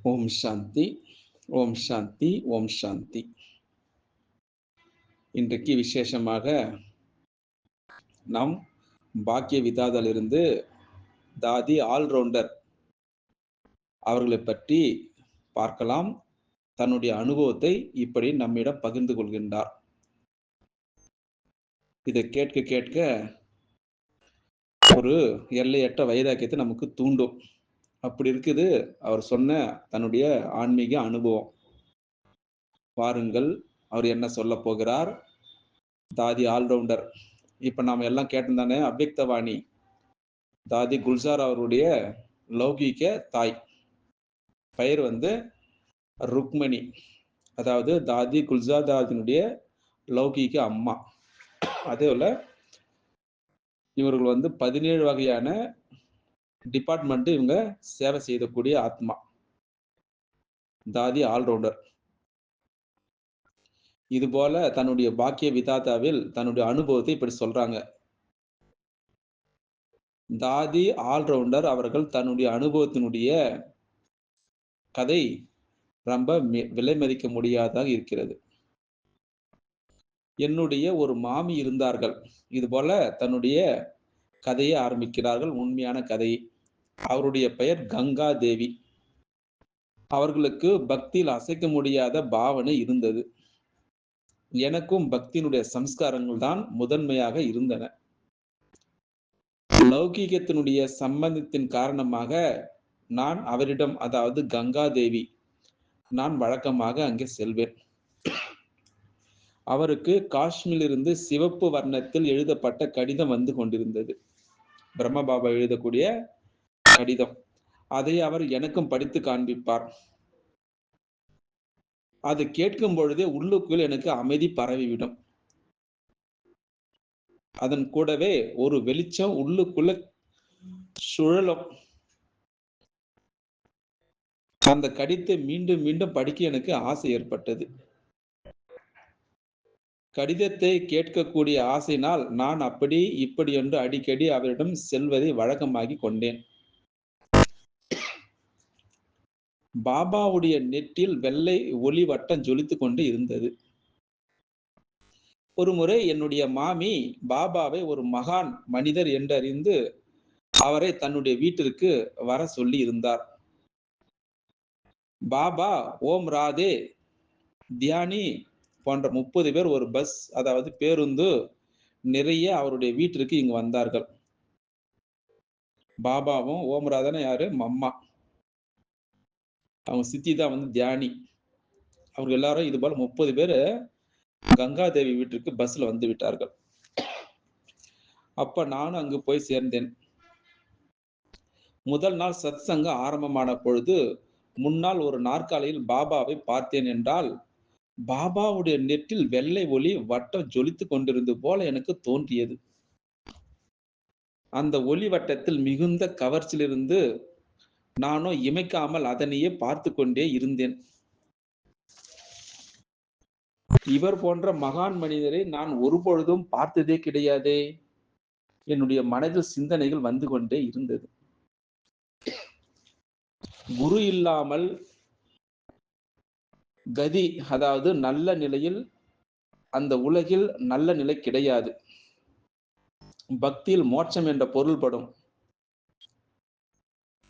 ஓம் சாந்தி, ஓம் சாந்தி, ஓம் சாந்தி. இன்றைக்கு விசேஷமாக நாம் பாக்கிய விதாதலிருந்து தாதி ஆல்ரவுண்டர் அவர்களை பற்றி பார்க்கலாம். தன்னுடைய அனுபவத்தை இப்படி நம்மிடம் பகிர்ந்து கொள்கின்றார். இதை கேட்க கேட்க ஒரு எல்லையற்ற வைராக்கியத்தை நமக்கு தூண்டும். அப்படி இருக்குது அவர் சொன்ன தன்னுடைய ஆன்மீக அனுபவம். பாருங்கள், அவர் என்ன சொல்ல போகிறார். தாதி ஆல்ரவுண்டர். இப்ப நாம எல்லாம் கேட்டிருந்தானே, அவ்யக்தவாணி தாதி குல்சார் அவருடைய லௌகீக தாய் பெயர் ருக்மணி. அதாவது தாதி குல்சார் தாதியினுடைய லௌகீக அம்மா. அதே போல இவர்கள் 17 வகையான டிபார்ட்மெண்ட் இவங்க சேவை செய்யக்கூடிய ஆத்மா. தாதி ஆல்ரவுண்டர். இது போல தன்னுடைய பாக்கிய விதாதாவில் தன்னுடைய அனுபவத்தை இப்படி சொல்றாங்க. தாதி ஆல்ரவுண்டர் அவர்கள் தன்னுடைய அனுபவத்தினுடைய கதை ரொம்ப விலை மதிக்க முடியாததாக இருக்கிறது. என்னுடைய ஒரு மாமி இருந்தார்கள். இது போல தன்னுடைய கதையை ஆரம்பிக்கிறார்கள். உண்மையான கதை. அவருடைய பெயர் கங்கா தேவி. அவர்களுக்கு பக்தியில் அசைக்க முடியாத பாவனை இருந்தது. எனக்கும் பக்தியினுடைய சம்ஸ்காரங்கள் தான் முதன்மையாக இருந்தன. லௌகீகத்தினுடைய சம்பந்தத்தின் காரணமாக நான் அவரிடம், அதாவது கங்கா தேவி, நான் வழக்கமாக அங்கே செல்வேன். அவருக்கு காஷ்மீரிலிருந்து சிவப்பு வர்ணத்தில் எழுதப்பட்ட கடிதம் வந்து கொண்டிருந்தது. பிரம்மபாபா எழுதக்கூடிய கடிதம். அதை அவர் எனக்கும் படித்து காண்பிப்பார். அது கேட்கும் பொழுதே உள்ளுக்குள் எனக்கு அமைதி பரவிவிடும். அதன் கூடவே ஒரு வெளிச்சம் உள்ளுக்குள்ள சுழலும். அந்த கடிதத்தை மீண்டும் மீண்டும் படிக்க எனக்கு ஆசை ஏற்பட்டது. கடிதத்தை கேட்கக்கூடிய ஆசையினால் நான் அப்படி இப்படி என்று அடிக்கடி அவரிடம் செல்வதை வழக்கமாகி கொண்டேன். பாபாவுடைய நெற்றில் வெள்ளை ஒளி வட்டம் ஜொலித்துக் கொண்டு இருந்தது. ஒரு முறை என்னுடைய மாமி பாபாவை ஒரு மகான் மனிதர் என்றறிந்து அவரை தன்னுடைய வீட்டிற்கு வர சொல்லி இருந்தார். பாபா, ஓம் ராதே, தியானி போன்ற 30 பேர் ஒரு பஸ், அதாவது பேருந்து நிறைய அவருடைய வீட்டிற்கு இங்கு வந்தார்கள். பாபாவும் ஓம் ராதான யாரு? அம்மா. அவங்க சித்தி தான் தியானி. அவங்க எல்லாரும் இது போல 30 பேர் கங்காதேவி வீட்டிற்கு பஸ்ல வந்து விட்டார்கள். அப்ப நானும் அங்கு போய் சேர்ந்தேன். முதல் நாள் சத் சங்கம் ஆரம்பமான பொழுது முன்னால் ஒரு நாற்காலியில் பாபாவை பார்த்தேன் என்றால், பாபாவுடைய நெற்றில் வெள்ளை ஒளி வட்டம் ஜொலித்துக் கொண்டிருந்தது போல எனக்கு தோன்றியது. அந்த ஒளி வட்டத்தில் மிகுந்த கவர்ச்சியிலிருந்து நானும் இமைக்காமல் அதனையே பார்த்து கொண்டே இருந்தேன். இவர் போன்ற மகான் மனிதரை நான் ஒருபொழுதும் பார்த்ததே கிடையாதே. என்னுடைய மனதில் சிந்தனைகள் வந்து கொண்டே இருந்தது. குரு இல்லாமல் கதி, அதாவது நல்ல நிலையில் அந்த உலகில் நல்ல நிலை கிடையாது. பக்தியில் மோட்சம் என்ற பொருள்படும்.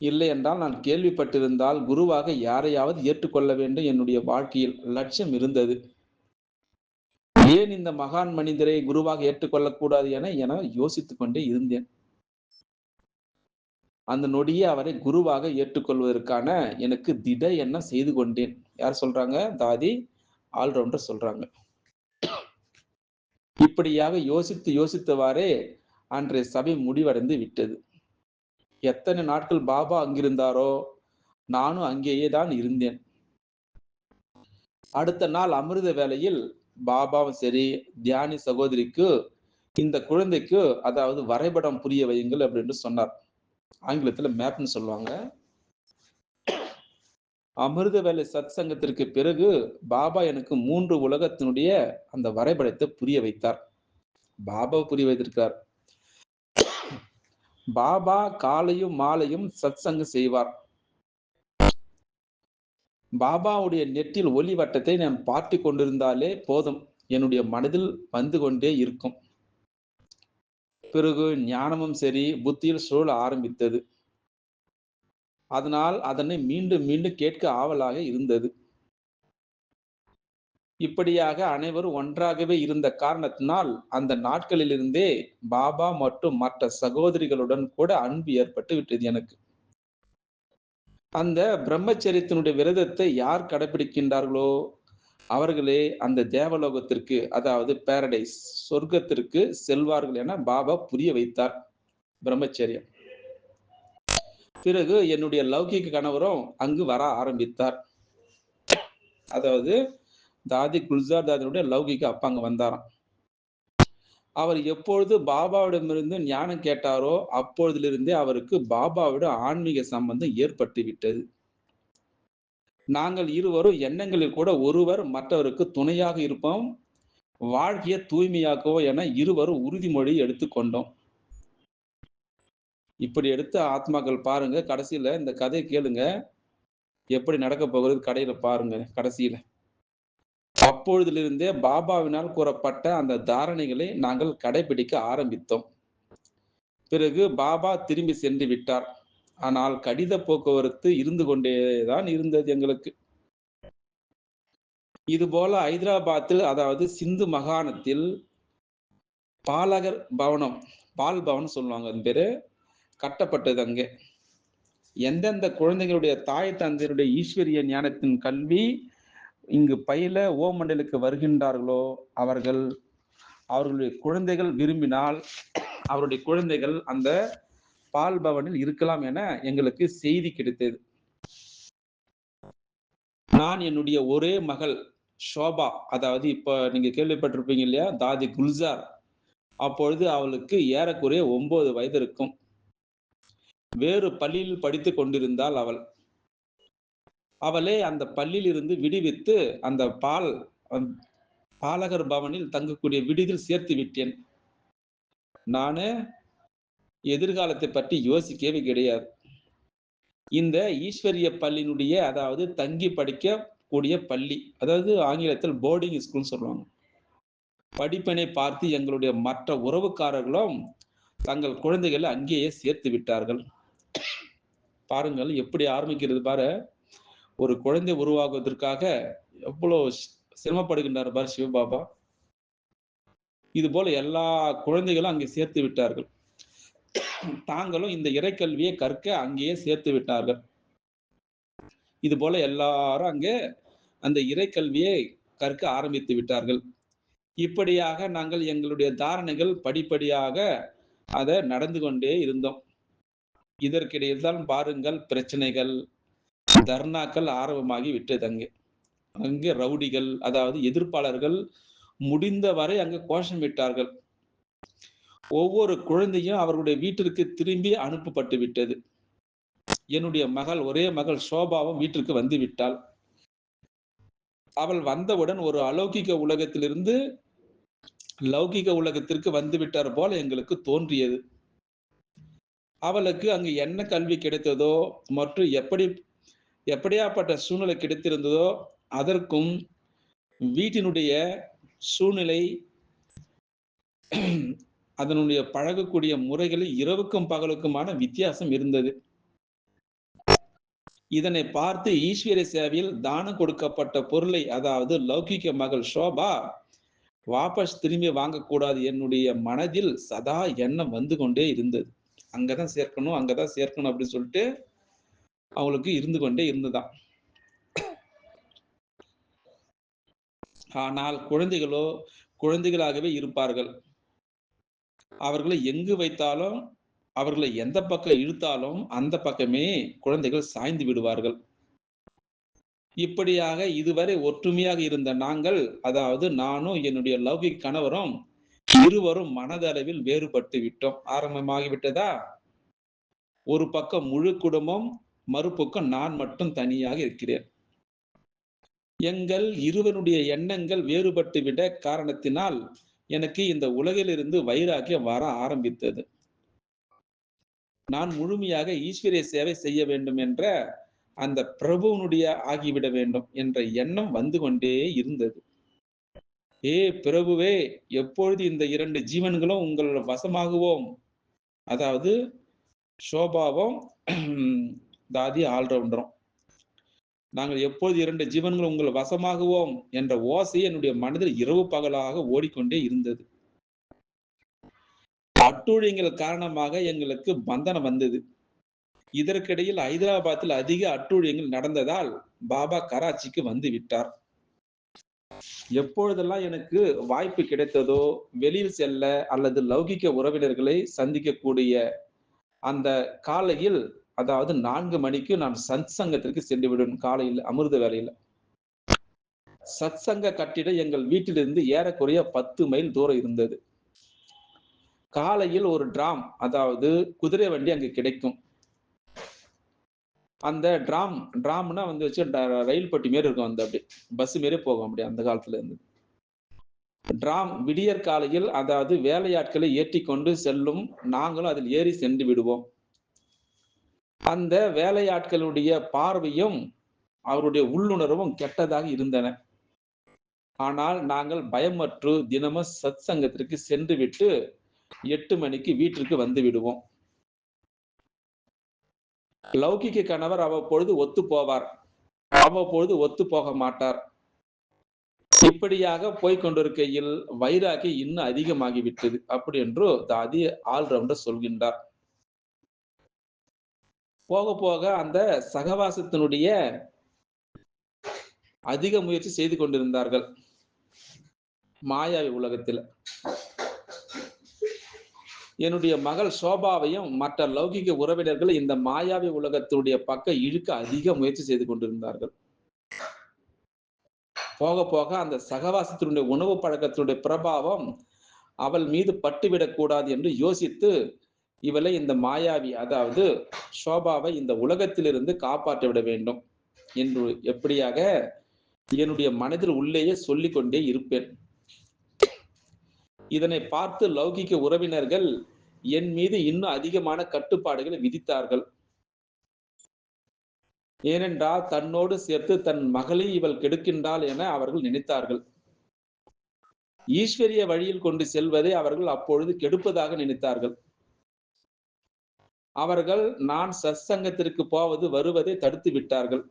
இல்லை என்றால் நான் கேள்விப்பட்டிருந்தால் குருவாக யாரையாவது ஏற்றுக்கொள்ள வேண்டும் என்னுடைய வாழ்க்கையில் லட்சியம் இருந்தது. ஏன் இந்த மகான் மனிதரை குருவாக ஏற்றுக்கொள்ளக்கூடாது என யோசித்துக் கொண்டே இருந்தேன். அந்த நொடியே அவரை குருவாக ஏற்றுக்கொள்வதற்கான எனக்கு திட எண்ணம் செய்து கொண்டேன். யார் சொல்றாங்க? தாதி ஆல்ரவுண்டர் சொல்றாங்க. இப்படியாக யோசித்து யோசித்தவாறே அன்றைய சபை முடிவடைந்து விட்டது. எத்தனை நாட்கள் பாபா அங்கிருந்தாரோ நானும் அங்கேயே தான் இருந்தேன். அடுத்த நாள் அமிர்த வேளையில் பாபாவும் சரி, தியானி சகோதரிக்கு இந்த குழந்தைக்கு, அதாவது வரைபடம் புரிய வையுங்கள் அப்படின்னு சொன்னார். ஆங்கிலத்துல மேப்னு சொல்லுவாங்க. அமிர்த வேலை சத் சங்கத்திற்கு பிறகு பாபா எனக்கு 3 உலகத்தினுடைய அந்த வரைபடத்தை புரிய வைத்தார். பாபா புரிய வைத்திருக்கிறார். பாபா காலையும் மாலையும் சத் சங்கம் செய்வார். பாபாவுடைய நெற்றில் ஒளி வட்டத்தை நான் பார்த்து கொண்டிருந்தாலே போதும், என்னுடைய மனதில் வந்து கொண்டே இருக்கும். பிறகு ஞானமும் சரி புத்தியில் சுழல ஆரம்பித்தது. அதனால் அதனை மீண்டும் மீண்டும் கேட்க ஆவலாக இருந்தது. இப்படியாக அனைவரும் ஒன்றாகவே இருந்த காரணத்தினால் அந்த நாட்களிலிருந்தே பாபா மற்றும் மற்ற சகோதரிகளுடன் கூட அன்பு ஏற்பட்டு விட்டது எனக்கு. அந்த பிரம்மச்சரியத்தினுடைய விரதத்தை யார் கடைபிடிக்கின்றார்களோ அவர்களே அந்த தேவலோகத்திற்கு, அதாவது பாரடைஸ் சொர்க்கத்திற்கு செல்வார்கள் என பாபா புரிய வைத்தார் பிரம்மச்சரியம். பிறகு என்னுடைய லௌகிக கணவரும் அங்கு வர ஆரம்பித்தார். அதாவது தாதி குல்சார் தாதியுடைய லௌகிக அப்பா அங்க வந்தாராம். அவர் எப்பொழுது பாபாவிடமிருந்து ஞானம் கேட்டாரோ அப்பொழுதிலிருந்தே அவருக்கு பாபாவிட ஆன்மீக சம்பந்தம் ஏற்பட்டு விட்டது. நாங்கள் இருவரும் எண்ணங்களில் கூட ஒருவர் மற்றவருக்கு துணையாக இருப்போம், வாழ்க்கையை தூய்மையாக்குவோம் என இருவரும் உறுதிமொழி எடுத்துக்கொண்டோம். இப்படி எடுத்த ஆத்மாக்கள் பாருங்க, கடைசியில இந்த கதையை கேளுங்க, எப்படி நடக்க போகிறது கடையில பாருங்க கடைசியில. அப்பொழுதிலிருந்தே பாபாவினால் கூறப்பட்ட அந்த தாரணைகளை நாங்கள் கடைபிடிக்க ஆரம்பித்தோம். பிறகு பாபா திரும்பி சென்று விட்டார். ஆனால் கடித போக்குவரத்து இருந்து கொண்டேதான் இருந்தது எங்களுக்கு. இது போல ஹைதராபாத்தில், அதாவது சிந்து மாகாணத்தில் பாலகர் பவனம், பால் பவன் சொல்லுவாங்க, அது பேரு கட்டப்பட்டது. அங்கே எந்தெந்த குழந்தைகளுடைய தாய் தந்தையருடைய ஈஸ்வரிய ஞானத்தின் கல்வி இங்கு பயில ஓமண்டலுக்கு வருகின்றார்களோ அவர்களுடைய குழந்தைகள் விரும்பினால் அவருடைய குழந்தைகள் அந்த பால் பவனில் இருக்கலாம் என எங்களுக்கு செய்தி கிடைத்தது. நான் என்னுடைய ஒரே மகள் ஷோபா, அதாவது இப்ப நீங்க கேள்விப்பட்டிருப்பீங்க இல்லையா, தாதி குல்சார், அப்பொழுது அவளுக்கு ஏறக்குறைய 9 வயது இருக்கும். வேறு பள்ளியில் படித்துக் கொண்டிருந்தாள் அவள். அவளை அந்த பள்ளியில் இருந்து விடுவித்து அந்த பாலகர் பவனில் தங்கக்கூடிய விடுதியில் சேர்த்து விட்டேன். நானு எதிர்காலத்தை பற்றி யோசிக்கவே கிடையாது. இந்த ஈஸ்வரிய பள்ளியினுடைய, அதாவது தங்கி படிக்க கூடிய பள்ளி, அதாவது ஆங்கிலத்தில் போர்டிங் ஸ்கூல் சொல்லுவாங்க, படிப்பினை பார்த்து எங்களுடைய மற்ற உறவுக்காரர்களும் தங்கள் குழந்தைகளை அங்கேயே சேர்த்து விட்டார்கள். பாருங்கள் எப்படி ஆரம்பிக்கிறது பாரு. ஒரு குழந்தை உருவாகுவதற்காக எவ்வளவு சிரமப்படுகின்றார் பார் சிவபாபா. இது போல எல்லா குழந்தைகளும் அங்கே சேர்த்து விட்டார்கள். தாங்களும் இந்த இறைக்கல்வியை கற்க அங்கேயே சேர்த்து விட்டார்கள். இது போல எல்லாரும் அங்கே அந்த இறைக்கல்வியை கற்க ஆரம்பித்து விட்டார்கள். இப்படியாக நாங்கள் எங்களுடைய தாரணைகள் படிப்படியாக அதை நடந்து கொண்டே இருந்தோம். இதற்கிடையில் தான் பாருங்கள் பிரச்சனைகள், தர்ணாக்கள் ஆரம்பமாகி விட்டது. அங்கே ரவுடிகள், அதாவது எதிர்ப்பாளர்கள் முடிந்தவரை அங்கு கோஷமிட்டார்கள். ஒவ்வொரு குழந்தையும் அவர்களுடைய வீட்டிற்கு திரும்பி அனுப்பப்பட்டு விட்டது. என்னுடைய மகள், ஒரே மகள் சோபாவும் வீட்டிற்கு வந்து விட்டாள். அவள் வந்தவுடன் ஒரு அலௌகிக உலகத்திலிருந்து லௌகிக உலகத்திற்கு வந்து விட்டார் போல எங்களுக்கு தோன்றியது. அவளுக்கு அங்கு என்ன கல்வி கிடைத்ததோ மற்றும் எப்படியாப்பட்ட சூழ்நிலை கிடைத்திருந்ததோ அதற்கும் வீட்டினுடைய சூழ்நிலை, அதனுடைய பழகக்கூடிய முறைகளில் இரவுக்கும் பகலுக்குமான வித்தியாசம் இருந்தது. இதனை பார்த்து ஈஸ்வரிய சேவையில் தானம் கொடுக்கப்பட்ட பொருளை, அதாவது லௌகிக மகள் ஷோபா வாபஸ் திரும்பி வாங்கக்கூடாது என்னுடைய மனதில் சதா எண்ணம் வந்து கொண்டே இருந்தது. அங்கதான் சேர்க்கணும் அப்படின்னு சொல்லிட்டு அவளுக்கு இருந்து கொண்டே இருந்துதான். ஆனால் குழந்தைகளோ குழந்தைகளாகவே இருப்பார்கள். அவர்களை எங்கு வைத்தாலும், அவர்களை எந்த பக்கம் இழுத்தாலும் அந்த பக்கமே குழந்தைகள் சாய்ந்து விடுவார்கள். இப்படியாக இதுவரை ஒற்றுமையாக இருந்த நாங்கள், அதாவது நானும் என்னுடைய லௌகிக் கணவரும் இருவரும் மனதளவில் வேறுபட்டு விட்டோம். ஆரம்பமாகிவிட்டதா? ஒரு பக்கம் முழு குடும்பம், மறுபக்கம் நான் மட்டும் தனியாக இருக்கிறேன். எங்கள் இருவருடைய எண்ணங்கள் வேறுபட்டு விட காரணத்தினால் எனக்கு இந்த உலகிலிருந்து வைராக்கியம் வர ஆரம்பித்தது. நான் முழுமையாக ஈஸ்வரிய சேவை செய்ய வேண்டும் என்ற அந்த பிரபுவனுடைய ஆகிவிட வேண்டும் என்ற எண்ணம் வந்து கொண்டே இருந்தது. ஏ பிரபுவே, எப்பொழுது இந்த 2 ஜீவன்களும் உங்கள் வசமாகுவோம்? அதாவது ஷோபாவும் தாதி ஆல்ரவுண்டரும். நாங்கள் எப்பொழுது 2 ஜீவன்களும் உங்கள் வசமாகுவோம் என்ற ஓசை என்னுடைய மனதில் இரவு பகலாக ஓடிக்கொண்டே இருந்தது. அட்டூழியங்கள் காரணமாக எங்களுக்கு பந்தனம் வந்தது. இதற்கிடையில் ஹைதராபாத்தில் அதிக அட்டூழியங்கள் நடந்ததால் பாபா கராச்சிக்கு வந்து விட்டார். எப்பொழுதெல்லாம் எனக்கு வாய்ப்பு கிடைத்ததோ வெளியில் செல்ல அல்லது லௌகிக்க உறவினர்களை சந்திக்கக்கூடிய அந்த காலையில், அதாவது 4 மணிக்கு நான் சத்சங்கத்திற்கு சென்று விடுவேன். காலையில் அமிர்த வேளையில. சத்சங்க கட்டிடம் எங்கள் வீட்டிலிருந்து ஏறக்குறைய 10 மைல் தூரம் இருந்தது. காலையில் ஒரு அதாவது குதிரை வண்டி அங்கு கிடைக்கும். அந்த டிராம்னா வந்து வச்சு ரயில் பெட்டி மாரி இருக்கும். அந்த அப்படி பஸ் மாரி போகும் அப்படி அந்த காலத்துல இருந்து. விடியற் காலையில், அதாவது வேலையாட்களை ஏற்றிக்கொண்டு செல்லும். நாங்களும் அதில் ஏறி சென்று விடுவோம். அந்த வேலையாட்களுடைய பார்வையும் அவருடைய உள்ளுணர்வும் கெட்டதாக இருந்தன. ஆனால் நாங்கள் பயமற்று தினமும் சத்சங்கத்திற்கு சென்று விட்டு 8 மணிக்கு வீட்டிற்கு வந்து விடுவோம். லௌகிக கணவர் அவ்வப்பொழுது ஒத்து போவார், அவ்வப்பொழுது ஒத்து போக மாட்டார். இப்படியாக போய்கொண்டிருக்கையில் வைராகி இன்னும் அதிகமாகிவிட்டது. அப்படி என்று தாதி ஆல்ரவுண்டர் சொல்கின்றார். போக போக அந்த சகவாசத்தினுடைய அதிக முயற்சி செய்து கொண்டிருந்தார்கள் மாயாவி உலகத்தில். என்னுடைய மகள் சோபாவையும் மற்ற லௌகிக உறவினர்கள் இந்த மாயாவி உலகத்தினுடைய பக்கம் இழுக்க அதிக முயற்சி செய்து கொண்டிருந்தார்கள். போக போக அந்த சகவாசத்தினுடைய உணவு பழக்கத்தினுடைய பிரபாவம் அவள் மீது பட்டுவிடக் கூடாது என்று யோசித்து இவளை இந்த மாயாவி, அதாவது சோபாவை இந்த உலகத்திலிருந்து காப்பாற்ற விட வேண்டும் என்று எப்படியாக என்னுடைய மனதில் உள்ளேயே சொல்லிக் கொண்டே இருப்பேன். இதனை பார்த்து லௌகிக உறவினர்கள் என் மீது இன்னும் அதிகமான கட்டுப்பாடுகளை விதித்தார்கள். ஏனென்றால் தன்னோடு சேர்த்து தன் மகளை இவள் கெடுக்கின்றாள் என அவர்கள் நினைத்தார்கள். ஈஸ்வரிய வழியில் கொண்டு செல்வதை அவர்கள் அப்பொழுது கெடுப்பதாக நினைத்தார்கள். அவர்கள் நான் சத்சங்கத்திற்கு போவது வருவதை தடுத்து விட்டார்கள்.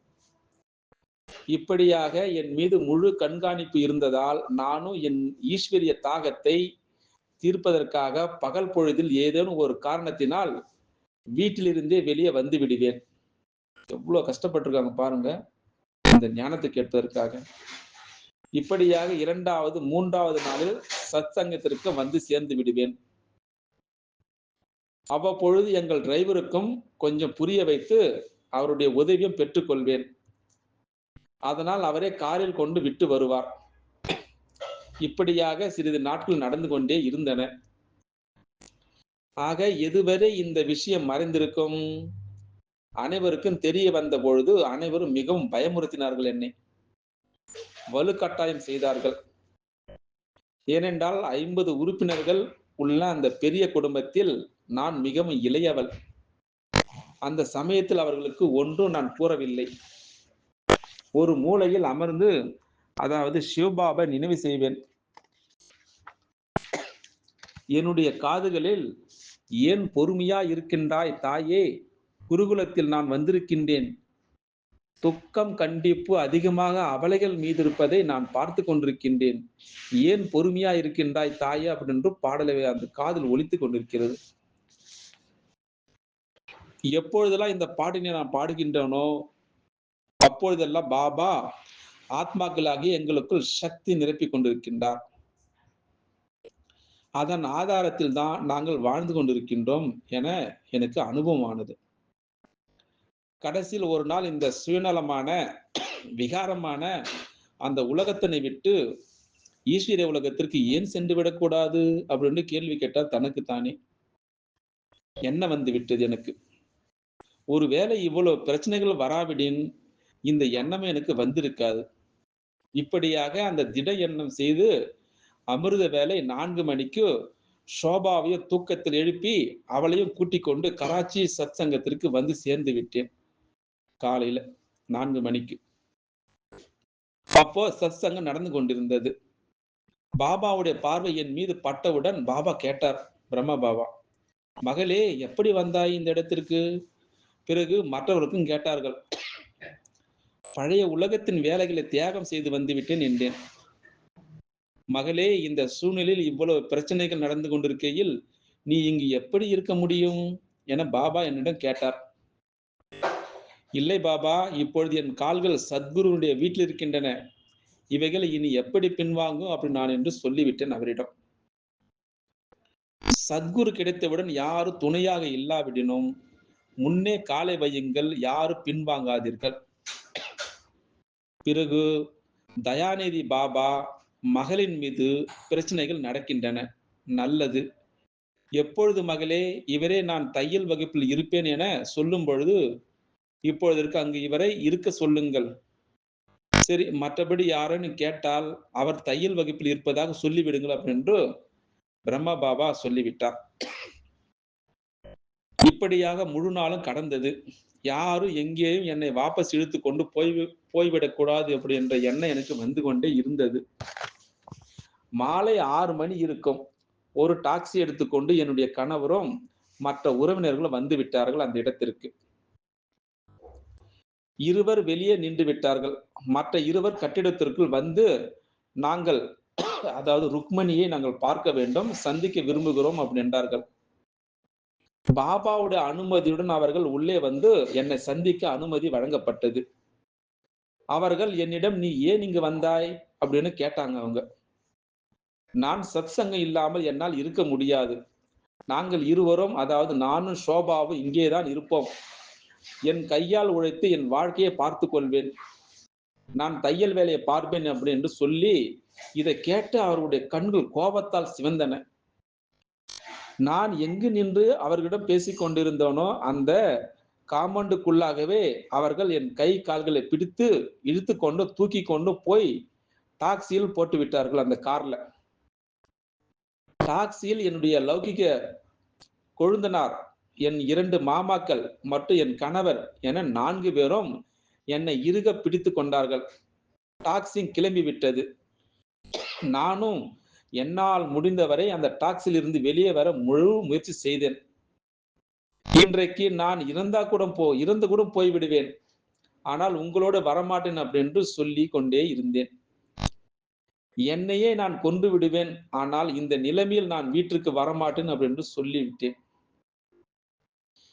இப்படியாக என் மீது முழு கண்காணிப்பு இருந்ததால் நானும் என் ஈஸ்வரிய தாகத்தை தீர்ப்பதற்காக பகல் பொழுதில் ஏதேனும் ஒரு காரணத்தினால் வீட்டிலிருந்தே வெளியே வந்து விடுவேன். எவ்வளவு கஷ்டப்பட்டிருக்காங்க பாருங்க இந்த ஞானத்தை கேட்பதற்காக. இப்படியாக 2வது 3வது நாளில் சத்சங்கத்திற்கு வந்து சேர்ந்து விடுவேன். அவ்வப்பொழுது எங்கள் டிரைவருக்கும் கொஞ்சம் புரிய வைத்து அவருடைய உதவியும் பெற்றுக்கொள்வேன். அதனால் அவரே காரில் கொண்டு விட்டு வருவார். இப்படியாக சிறிது நாட்கள் நடந்து கொண்டே இருந்தன. ஆக எதுவரை இந்த விஷயம் மறைந்திருக்கும்? அனைவருக்கும் தெரிய வந்த பொழுது அனைவரும் மிகவும் பயமுறுத்தினார்கள் என்னை. வலுக்கட்டாயம் செய்தார்கள். ஏனென்றால் 50 உறுப்பினர்கள் உள்ள அந்த பெரிய குடும்பத்தில் நான் மிகவும் இளையவள். அந்த சமயத்தில் அவர்களுக்கு ஒன்றும் நான் கூறவில்லை. ஒரு மூலையில் அமர்ந்து, அதாவது சிவபாபா நினைவு செய்வேன். என்னுடைய காதுகளில், ஏன் பொறுமையா இருக்கின்றாய் தாயே, குருகுலத்தில் நான் வந்திருக்கின்றேன். துக்கம் கண்டிப்பு அதிகமாக அபலைகள் மீது இருப்பதை நான் பார்த்து கொண்டிருக்கின்றேன். ஏன் பொறுமையா இருக்கின்றாய் தாயே அப்படின்னு பாடலை அந்த காதில் ஒலித்துக் கொண்டிருக்கிறது. எப்பொழுதெல்லாம் இந்த பாட்டினை நான் பாடுகின்றனோ அப்பொழுதெல்லாம் பாபா ஆத்மாக்களாகி எங்களுக்குள் சக்தி நிரப்பிக் கொண்டிருக்கின்றார். அதன் ஆதாரத்தில் தான் நாங்கள் வாழ்ந்து கொண்டிருக்கின்றோம் என எனக்கு அனுபவமானது. கடைசியில் ஒரு நாள் இந்த சுயநலமான விகாரமான அந்த உலகத்தினை விட்டு ஈஸ்வரிய உலகத்திற்கு ஏன் சென்று விடக்கூடாது அப்படின்னு கேள்வி கேட்டால் தனக்குத்தானே. என்ன வந்து விட்டது எனக்கு? ஒருவேளை இவ்வளவு பிரச்சனைகள் வராவிடின் இந்த எண்ணமே எனக்கு வந்திருக்காது. இப்படியாக அந்த திட எண்ணம் செய்து அமிர்த வேலை 4 மணிக்கு சோபாவையும் தூக்கத்தில் எழுப்பி அவளையும் கூட்டிக் கொண்டு கராச்சி சத்சங்கத்திற்கு வந்து சேர்ந்து விட்டேன். காலையில 4 மணிக்கு. அப்போ சத்சங்கம் நடந்து கொண்டிருந்தது. பாபாவுடைய பார்வை என் மீது பட்டவுடன் பாபா கேட்டார், பிரம்ம பாபா, மகளே எப்படி வந்தாய் இந்த இடத்திற்கு? பிறகு மற்றவர்களுக்கும் கேட்டார்கள். பழைய உலகத்தின் வேலைகளை தியாகம் செய்து வந்துவிட்டேன் என்றேன். மகளே, இந்த சூழ்நிலையில் இவ்வளவு பிரச்சனைகள் நடந்து கொண்டிருக்கையில் நீ இங்கு எப்படி இருக்க முடியும் என பாபா என்னிடம் கேட்டார். இல்லை பாபா, இப்பொழுது என் கால்கள் சத்குருவுடைய வீட்டில் இருக்கின்றன. இவைகள் இனி எப்படி பின்வாங்கும் அப்படி நான் என்று சொல்லிவிட்டேன் அவரிடம். சத்குரு கிடைத்தவுடன் யாரும் துணையாக இல்லாவிடனும் முன்னே காலை வையுங்கள், யாரும் பின்வாங்காதீர்கள். பிறகு தயாநிதி பாபா மகளின் மீது பிரச்சனைகள் நடக்கின்றன. நல்லது. எப்பொழுது மகளே இவரே நான் தையல் வகுப்பில் இருப்பேன் என சொல்லும் பொழுது இப்பொழுதற்கு அங்கு இவரை இருக்க சொல்லுங்கள். சரி, மற்றபடி யாருன்னு கேட்டால் அவர் தையல் வகுப்பில் இருப்பதாக சொல்லிவிடுங்கள் அப்படின்னு பிரம்மா பாபா சொல்லிவிட்டார். இப்படியாக முழு நாளும் கடந்தது. யாரும் எங்கேயும் என்னை வாபஸ் இழுத்து கொண்டு போய்விடக் கூடாது அப்படி என்ற எண்ணம் எனக்கு வந்து கொண்டே இருந்தது. மாலை 6 மணி இருக்கும். ஒரு டாக்ஸி எடுத்துக்கொண்டு என்னுடைய கணவரும் மற்ற உறவினர்களும் வந்து விட்டார்கள் அந்த இடத்திற்கு. இருவர் வெளியே நின்று விட்டார்கள். மற்ற இருவர் கட்டிடத்திற்குள் வந்து நாங்கள் அதாவது ருக்மணியை நாங்கள் பார்க்க வேண்டும், சந்திக்க விரும்புகிறோம் அப்படி என்றார்கள். பாபாவுடைய அனுமதியுடன் அவர்கள் உள்ளே வந்து என்னை சந்திக்க அனுமதி வழங்கப்பட்டது. அவர்கள் என்னிடம் நீ ஏன் இங்கு வந்தாய் அப்படின்னு கேட்டாங்க அவங்க. நான் சத்சங்கம் இல்லாமல் என்னால் இருக்க முடியாது. நாங்கள் இருவரும் அதாவது நானும் ஷோபாவும் இங்கேதான் இருப்போம். என் கையால் உழைத்து என் வாழ்க்கையை பார்த்து கொள்வேன். நான் தையல் வேலையை பார்ப்பேன் அப்படி என்று சொல்லி இதை கேட்டு அவருடைய கண்கள் கோபத்தால் சிவந்தன. நான் எங்கு நின்று அவர்களிடம் பேசிக் கொண்டிருந்தோனோ அந்த காம்பவுண்டுக்குள்ளாகவே அவர்கள் என் கை கால்களை பிடித்து இழுத்து கொண்டு தூக்கி கொண்டு போய் டாக்ஸியில் போட்டு விட்டார்கள். அந்த கார்ல டாக்ஸியில் என்னுடைய லௌகிக கொழுந்தனார், என் 2 மாமாக்கள் மற்றும் என் கணவர் என 4 பேரும் என்னை இறுக பிடித்து கொண்டார்கள். டாக்ஸி கிளம்பி விட்டது. நானும் என்னால் முடிந்தவரை அந்த டாக்ஸியில் இருந்து வெளியே வர முழு முயற்சி செய்தேன். இன்றைக்கு நான் இறந்து கூட போய்விடுவேன், ஆனால் உங்களோட வரமாட்டேன் அப்படின்னு சொல்லி கொண்டே இருந்தேன். என்னையே நான் கொன்று விடுவேன், ஆனால் இந்த நிலைமையில் நான் வீட்டிற்கு வரமாட்டேன் அப்படின்னு சொல்லிவிட்டேன்.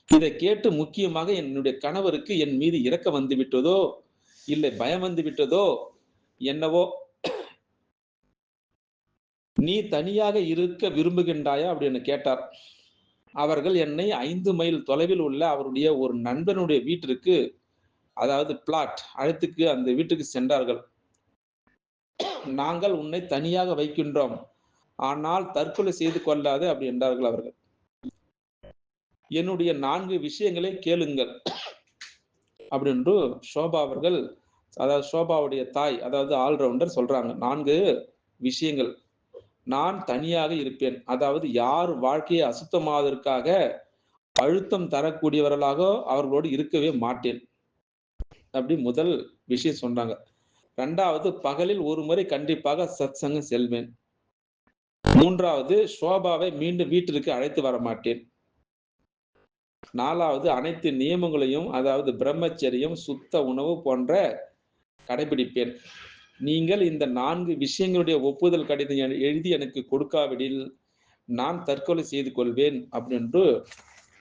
இதை கேட்டு முக்கியமாக என்னுடைய கணவருக்கு என் மீது இரக்கம் வந்து விட்டதோ இல்லை பயம் வந்து விட்டதோ என்னவோ, நீ தனியாக இருக்க விரும்புகின்றாயா அப்படின்னு கேட்டார். அவர்கள் என்னை 5 மைல் தொலைவில் உள்ள அவருடைய ஒரு நண்பனுடைய வீட்டிற்கு அதாவது பிளாட் அழைத்துக்கு அந்த வீட்டுக்கு சென்றார்கள். நாங்கள் உன்னை தனியாக வைக்கின்றோம், ஆனால் தற்கொலை செய்து கொள்ளாது அப்படி என்றார்கள் அவர்கள். என்னுடைய 4 விஷயங்களை கேளுங்கள் அப்படின்னு ஷோபா அவர்கள், அதாவது ஷோபாவுடைய தாய் அதாவது ஆல்ரவுண்டர் சொல்றாங்க. 4 விஷயங்கள். நான் தனியாக இருப்பேன், அதாவது யார் வாழ்க்கையை அசுத்தமாவதற்காக அழுத்தம் தரக்கூடியவர்களாக அவர்களோடு இருக்கவே மாட்டேன் அப்படி முதல் விஷயம் சொன்னாங்க. 2வது, பகலில் ஒரு முறை கண்டிப்பாக சத்சங்கம் செல்வேன். 3வது, ஷோபாவை மீண்டும் வீட்டிற்கு அழைத்து வர மாட்டேன். 4வது, அனைத்து நியமங்களையும் அதாவது பிரம்மச்சரியம், சுத்த உணவு போன்ற கடைபிடிப்பேன். நீங்கள் இந்த 4 விஷயங்களுடைய ஒப்புதல் கடிதம் எழுதி எனக்கு கொடுக்காவிடில் நான் தற்கொலை செய்து கொள்வேன் அப்படின்னு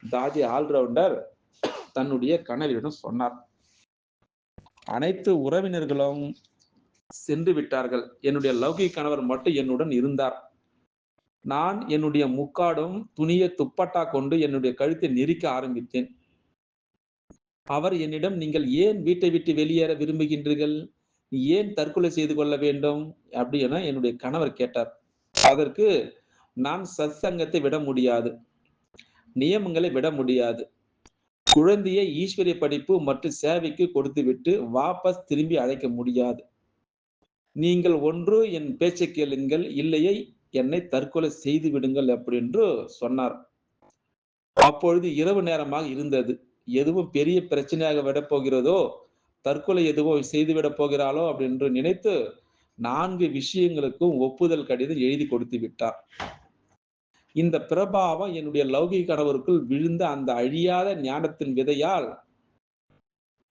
தாதி ஆல்ரவுண்டர் தன்னுடைய கணவரிடம் சொன்னார். அனைத்து உறவினர்களும் சென்று விட்டார்கள். என்னுடைய லௌகிக கணவர் மட்டும் என்னுடன் இருந்தார். நான் என்னுடைய முக்காடும் துணியை துப்பட்டா கொண்டு என்னுடைய கழுத்தை நெரிக்க ஆரம்பித்தேன். அவர் என்னிடம், நீங்கள் ஏன் வீட்டை விட்டு வெளியேற விரும்புகின்றீர்கள், ஏன் தற்கொலை செய்து கொள்ள வேண்டும் அப்படி என என்னுடைய கணவர் கேட்டார். அதற்கு நான் சத்சங்கத்தை விட முடியாது, நியமங்களை விட முடியாது, குழந்தையை ஈஸ்வரிய படிப்பு மற்றும் சேவைக்கு கொடுத்துவிட்டு வாபஸ் திரும்பி அழைக்க முடியாது. நீங்கள் ஒன்று என் பேச்சை கேளுங்கள், இல்லையே என்னை தற்கொலை செய்து விடுங்கள் அப்படி என்று சொன்னார். அப்பொழுது இரவு நேரமாக இருந்தது. எதுவும் பெரிய பிரச்சனையாக விட போகிறதோ, தற்கொலை எதுவும் செய்துவிடப் போகிறாளோ அப்படின்னு நினைத்து 4 விஷயங்களுக்கும் ஒப்புதல் கடிதம் எழுதி கொடுத்து விட்டார். இந்த பிரபாவம் என்னுடைய லௌகிக கணவருக்குள் விழுந்த அந்த அழியாத ஞானத்தின் விதையால்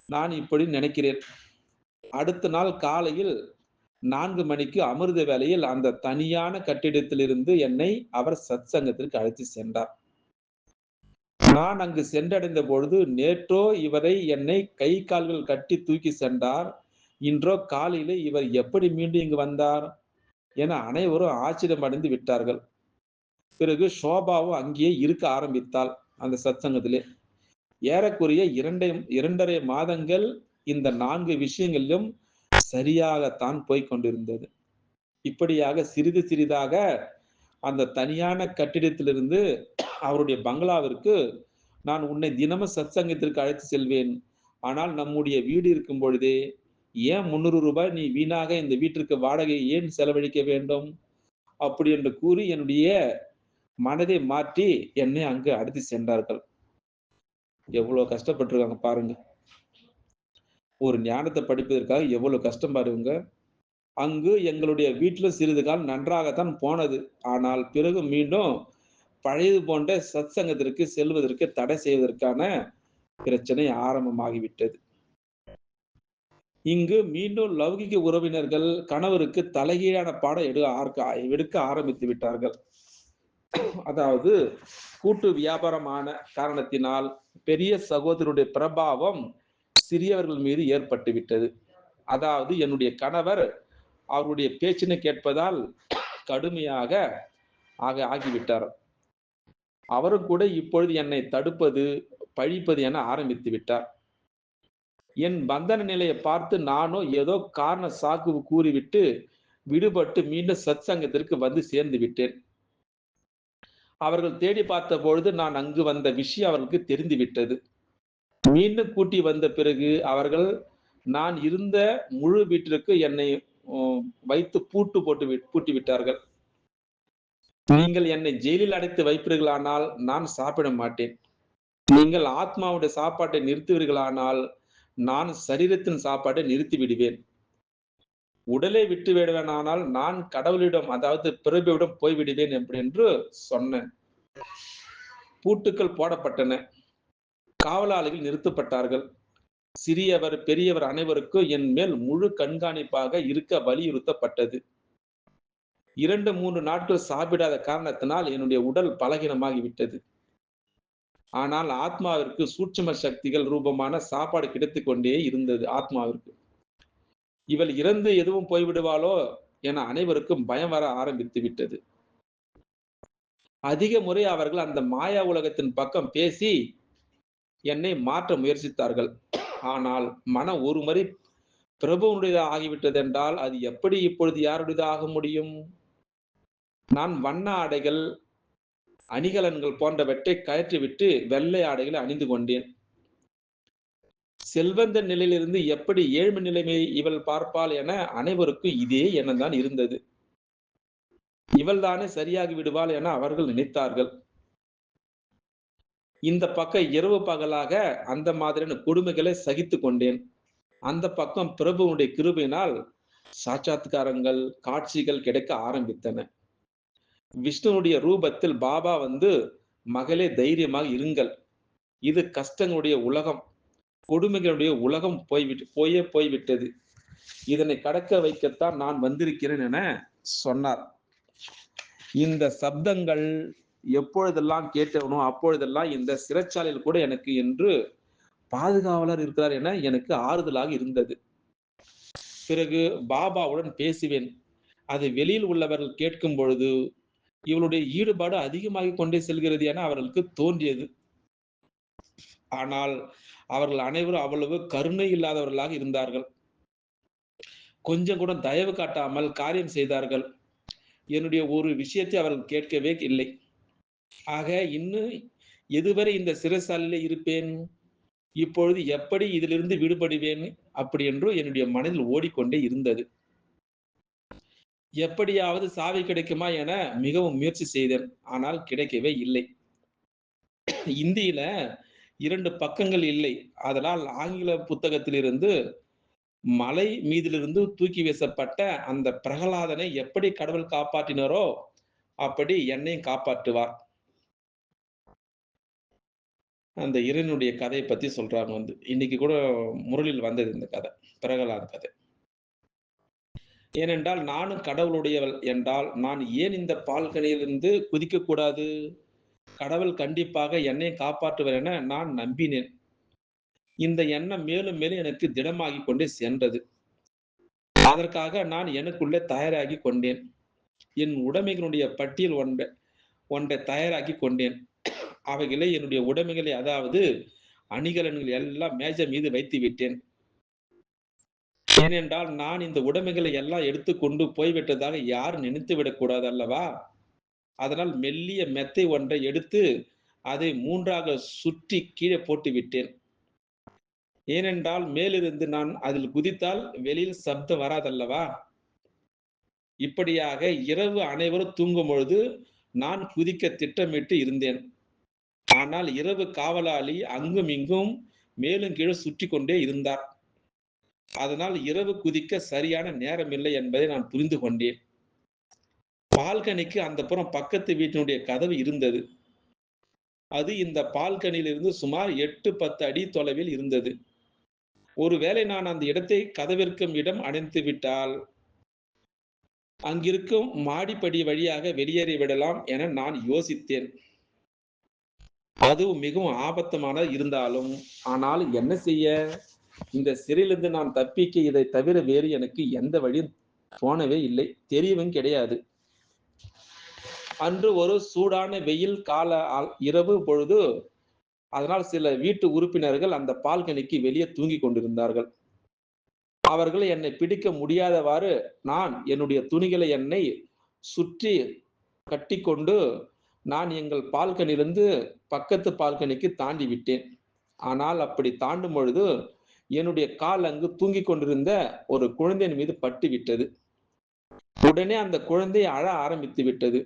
நான் இப்படி நினைக்கிறேன். அடுத்த நாள் காலையில் 4 மணிக்கு அமிர்த வேளையில் அந்த தனியான கட்டிடத்திலிருந்து என்னை அவர் சத்சங்கத்திற்கு அழைத்து சென்றார். நான் அங்கு சென்றடைந்த பொழுது, நேற்றோ இவரை என்னை கை கால்கள் கட்டி தூக்கி சென்றார். இன்றோ காலையிலே இவர் எப்படி மீண்டும் இங்கு வந்தார்? என அனைவரும் ஆச்சரியம் அடைந்து விட்டார்கள். பிறகு ஷோபாவும் அங்கேயே இருக்க ஆரம்பித்தாள் அந்த சத்சங்கத்திலே. ஏறக்குறைய 2 மாதங்கள் இந்த 4 விஷயங்களிலும் சரியாகத்தான் போய்க் கொண்டிருந்தது. இப்படியாக சிறிது சிறிதாக அந்த தனியான கட்டிடத்திலிருந்து அவருடைய பங்களாவிற்கு நான் உன்னை தினமும் சத்சங்கத்திற்கு அழைத்து செல்வேன். ஆனால் நம்முடைய வீடு இருக்கும் பொழுதே ஏன் ₹300 நீ வீணாக இந்த வீட்டிற்கு வாடகை ஏன் செலவழிக்க வேண்டும்? அப்படி என்று கூறி என்னுடைய மனதை மாற்றி என்னை அங்கு அழைத்து சென்றார்கள். எவ்வளவு கஷ்டப்பட்டிருக்காங்க பாருங்க. ஒரு ஞானத்தை படிப்பதற்காக எவ்வளவு கஷ்டம் பாருங்க. அங்கு எங்களுடைய வீட்டில சிறிது காலம் நன்றாகத்தான் போனது. ஆனால் பிறகு மீண்டும் பழையது போன்ற சத்சங்கத்திற்கு செல்வதற்கு தடை செய்வதற்கான பிரச்சனை ஆரம்பமாகிவிட்டது. இங்கு மீண்டும் லௌகிக உறவினர்கள் கணவருக்கு தலைகீழான பாடம் எடுக்க ஆரம்பித்து விட்டார்கள். அதாவது கூட்டு வியாபாரமான காரணத்தினால் பெரிய சகோதரருடைய பிரபாவம் சிறியவர்கள் மீது ஏற்பட்டு விட்டது. அதாவது என்னுடைய கணவர் அவருடைய பேச்சினை கேட்பதால் கடுமையாக ஆகிவிட்டார். அவரும் கூட இப்பொழுது என்னை தடுப்பது, பழிப்பது என ஆரம்பித்து விட்டார். என் பந்தன நிலையை பார்த்து நானும் ஏதோ காரண சாக்கு கூறிவிட்டு விடுபட்டு மீண்டும் சத்சங்கத்திற்கு வந்து சேர்ந்து விட்டேன். அவர்கள் தேடி பார்த்த பொழுது நான் அங்கு வந்த விஷயம் அவர்களுக்கு தெரிந்து விட்டது. மீண்டும் கூட்டி வந்த பிறகு அவர்கள் நான் இருந்த முழு வீட்டிற்கு என்னை வைத்து பூட்டி விட்டார்கள். நீங்கள் என்னை ஜெயிலில் அடைத்து வைப்பீர்களானால் நான் சாப்பிட மாட்டேன். நீங்கள் ஆத்மாவுடைய சாப்பாட்டை நிறுத்துவீர்களானால் நான் சரீரத்தின் சாப்பாட்டை நிறுத்தி விடுவேன். உடலை விட்டு விடுவேனானால் நான் கடவுளிடம், அதாவது பிரபுவிடம் போய்விடுவேன் என்று சொன்னேன். பூட்டுக்கள் போடப்பட்டன. காவலாளிகள் நிறுத்தப்பட்டார்கள். சிறியவர் பெரியவர் அனைவருக்கும் என் மேல் முழு கண்காணிப்பாக இருக்க வலியுறுத்தப்பட்டது. 2-3 நாட்கள் சாப்பிடாத காரணத்தினால் என்னுடைய உடல் பலகீனமாகிவிட்டது. ஆனால் ஆத்மாவிற்கு சூட்சும சக்திகள் ரூபமான சாப்பாடு கிடைத்துக் கொண்டே இருந்தது. ஆத்மாவிற்கு இவள் இறந்து எதுவும் போய்விடுவாளோ என அனைவருக்கும் பயம் வர ஆரம்பித்து விட்டது. அதிக முறை அவர்கள் அந்த மாயா உலகத்தின் பக்கம் பேசி என்னை மாற்ற முயற்சித்தார்கள். ஆனால் மனம் ஒரு முறை பிரபுவுடையதாக ஆகிவிட்டது என்றால் அது எப்படி இப்பொழுது யாருடையதாக ஆக முடியும்? நான் வண்ண ஆடைகள், அணிகலன்கள் போன்றவற்றை கழற்றிவிட்டு வெள்ளை ஆடைகளை அணிந்து கொண்டேன். செல்வந்த நிலையிலிருந்து எப்படி ஏழ்மை நிலைமையை இவள் பார்ப்பாள் என அனைவருக்கும் இதே எண்ணம் தான் இருந்தது. இவள் தானே சரியாகி விடுவாள் என அவர்கள் நினைத்தார்கள். இந்த பக்கம் இரவு பகலாக அந்த மாதிரியான கொடுமைகளை சகித்துக் கொண்டேன். அந்த பக்கம் பிரபுவுடைய கிருபையினால் சாட்சாத்காரங்கள், காட்சிகள் கிடைக்க ஆரம்பித்தன. விஷ்ணுவுடைய ரூபத்தில் பாபா வந்து, மகளே தைரியமாக இருங்கள், இது கஷ்டங்களுடைய உலகம், கொடுமைகளுடைய உலகம் போய்விட்டது, இதனை கடக்க வைக்கத்தான் நான் வந்திருக்கிறேன் என சொன்னார். இந்த சப்தங்கள் எப்பொழுதெல்லாம் கேட்டவனோ அப்பொழுதெல்லாம் இந்த சிறைச்சாலையில் கூட எனக்கு என்று பாதுகாவலர் இருக்கிறார் என எனக்கு ஆறுதலாக இருந்தது. பிறகு பாபாவுடன் பேசுவேன். அதை வெளியில் உள்ளவர்கள் கேட்கும் பொழுது இவளுடைய ஈடுபாடு அதிகமாகிக் கொண்டே செல்கிறது என அவர்களுக்கு தோன்றியது. ஆனால் அவர்கள் அனைவரும் அவ்வளவு கருணை இல்லாதவர்களாக இருந்தார்கள். கொஞ்சம் கூட தயவு காட்டாமல் காரியம் செய்தார்கள். என்னுடைய ஒரு விஷயத்தை அவர்கள் கேட்கவே இல்லை. ஆக இன்னும் எதுவரை இந்த சிறைச்சாலையிலே இருப்பேன்? இப்பொழுது எப்படி இதிலிருந்து விடுபடுவேன்? அப்படி என்று என்னுடைய மனதில் ஓடிக்கொண்டே இருந்தது. எப்படியாவது சாவி கிடைக்குமா என மிகவும் முயற்சி செய்தேன். ஆனால் கிடைக்கவே இல்லை. இந்தியில 2 பக்கங்கள் இல்லை. அதனால் ஆங்கில புத்தகத்திலிருந்து மலை மீதிலிருந்து தூக்கி வீசப்பட்ட அந்த பிரகலாதனை எப்படி கடவுள் காப்பாற்றினாரோ, அப்படி என்னையும் காப்பாற்றுவார். அந்த இறைவனுடைய கதைய பத்தி சொல்றாங்க வந்து. இன்னைக்கு கூட முரளில் வந்தது இந்த கதை. பிரகலாத் கதை. ஏனென்றால் நானும் கடவுளுடையவள் என்றால், நான் ஏன் இந்த பால்கனியிலிருந்து குதிக்கக்கூடாது? கடவுள் கண்டிப்பாக என்னையும் காப்பாற்றுவார் என நான் நம்பினேன். இந்த எண்ணம் மேலும் மேலும் எனக்கு திடமாகிக் கொண்டே சென்றது. அதற்காக நான் எனக்குள்ளே தயாராகிக் கொண்டேன். என் உடைமைகளுடைய பட்டியல் ஒன்றை தயாராக்கிக் கொண்டேன். அவைகளை என்னுடைய உடைமைகளை அதாவது அணிகலன்கள் எல்லாம் மேஜை மீது வைத்து விட்டேன். ஏனென்றால் நான் இந்த உடைமைகளை எல்லாம் எடுத்துக்கொண்டு போய்விட்டதாக யாரும் நினைத்து விடக்கூடாது அல்லவா? அதனால் மெல்லிய மெத்தை ஒன்றை எடுத்து அதை 3ஆக சுற்றி கீழே போட்டு விட்டேன். ஏனென்றால் மேலிருந்து நான் அதில் குதித்தால் வெளியில் சப்தம் வராதல்லவா? இப்படியாக இரவு அனைவரும் தூங்கும் பொழுது நான் குதிக்க திட்டமிட்டு இருந்தேன். ஆனால் இரவு காவலாளி அங்கும் இங்கும் மேலும் கீழும் சுற்றிக் கொண்டே இருந்தார். அதனால் இரவு குதிக்க சரியான நேரமில்லை என்பதை நான் புரிந்து கொண்டேன். பால்கனிக்கு அந்த புறம் பக்கத்து வீட்டினுடைய கதவு இருந்தது. அது இந்த பால்கனியிலிருந்து சுமார் 8, 10 அடி தொலைவில் இருந்தது. ஒருவேளை நான் அந்த இடத்தை கதவிற்கும் இடம் அடைந்து விட்டால், அங்கிருக்கும் மாடிப்படி வழியாக வெளியேறி விடலாம் என நான் யோசித்தேன். அது மிகவும் ஆபத்தமான இருந்தாலும், ஆனால் என்ன செய்ய? இந்த சிறையிலிருந்து நான் தப்பிக்க இதை தவிர வேறு எனக்கு எந்த வழியும் தோணவே இல்லை. தெரியவும் கிடையாது. அன்று ஒரு சூடான வெயில் கால இரவு பொழுது. அதனால் சில வீட்டு உறுப்பினர்கள் அந்த பால்கனிக்கு வெளியே தூங்கிக் கொண்டிருந்தார்கள். அவர்கள் என்னை பிடிக்க முடியாதவாறு நான் என்னுடைய துணிகளை என்னை சுற்றி கட்டிக்கொண்டு நான் எங்கள் பால்கனியிலிருந்து பக்கத்து பால்கனிக்கு தாண்டி விட்டேன். ஆனால் அப்படி தாண்டும் பொழுது என்னுடைய கால் அங்கு தூங்கிக் கொண்டிருந்த ஒரு குழந்தையின் மீது பட்டு விட்டது. உடனே அந்த குழந்தை அழ ஆரம்பித்து விட்டது.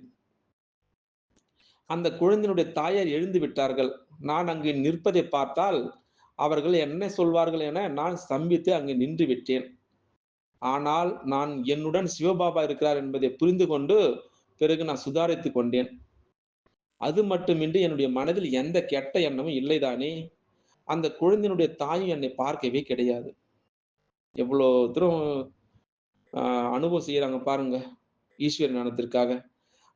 அந்த குழந்தையினுடைய தாயார் எழுந்து விட்டார்கள். நான் அங்கு நிற்பதை பார்த்தால் அவர்கள் என்ன சொல்வார்கள் என நான் ஸ்தம்பித்து அங்கு நின்று விட்டேன். ஆனால் நான் என்னுடன் சிவபாபா இருக்கிறார் என்பதை புரிந்து கொண்டு பிறகு நான் சுதாரித்துக் கொண்டேன். அது மட்டுமின்றி என்னுடைய மனதில் எந்த கெட்ட எண்ணமும் இல்லைதானே. அந்த குழந்தையினுடைய தாயும் என்னை பார்க்கவே கிடையாது. எவ்வளோ தூரம் அனுபவம் செய்யறாங்க பாருங்க ஈஸ்வர ஞானத்திற்காக.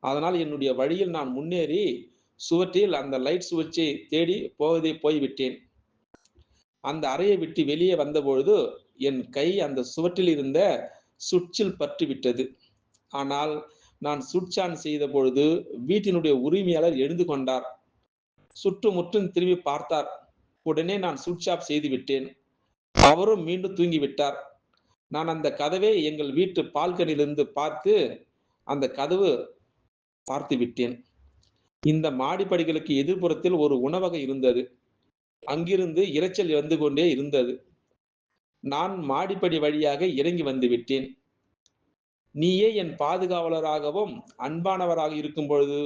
அதனால் என்னுடைய வழியில் நான் முன்னேறி சுவற்றில் அந்த லைட் சுவிட்சை தேடி போய்விட்டேன். அந்த அறையை விட்டு வெளியே வந்தபொழுது என் கை அந்த சுவற்றில் இருந்த சுவிட்சில் பற்றி விட்டது. ஆனால் நான் சுவிட்ச் ஆன் செய்த பொழுது வீட்டினுடைய உரிமையாளர் எழுந்து கொண்டார். சுற்றுமுற்றும் திரும்பி பார்த்தார். உடனே நான் சுவிட்ச் ஆஃப் செய்து விட்டேன். அவரும் மீண்டும் தூங்கிவிட்டார். நான் அந்த கதவை எங்கள் வீட்டு பால்கனியிலிருந்து பார்த்து அந்த கதவு பார்த்து விட்டேன். இந்த மாடிப்படிகளுக்கு எதிர்ப்புறத்தில் ஒரு உணவகம் இருந்தது. அங்கிருந்து இரைச்சல் வந்து கொண்டே இருந்தது. நான் மாடிப்படி வழியாக இறங்கி வந்து விட்டேன். நீயே என் பாதுகாவலராகவும் அன்பானவராக இருக்கும் பொழுது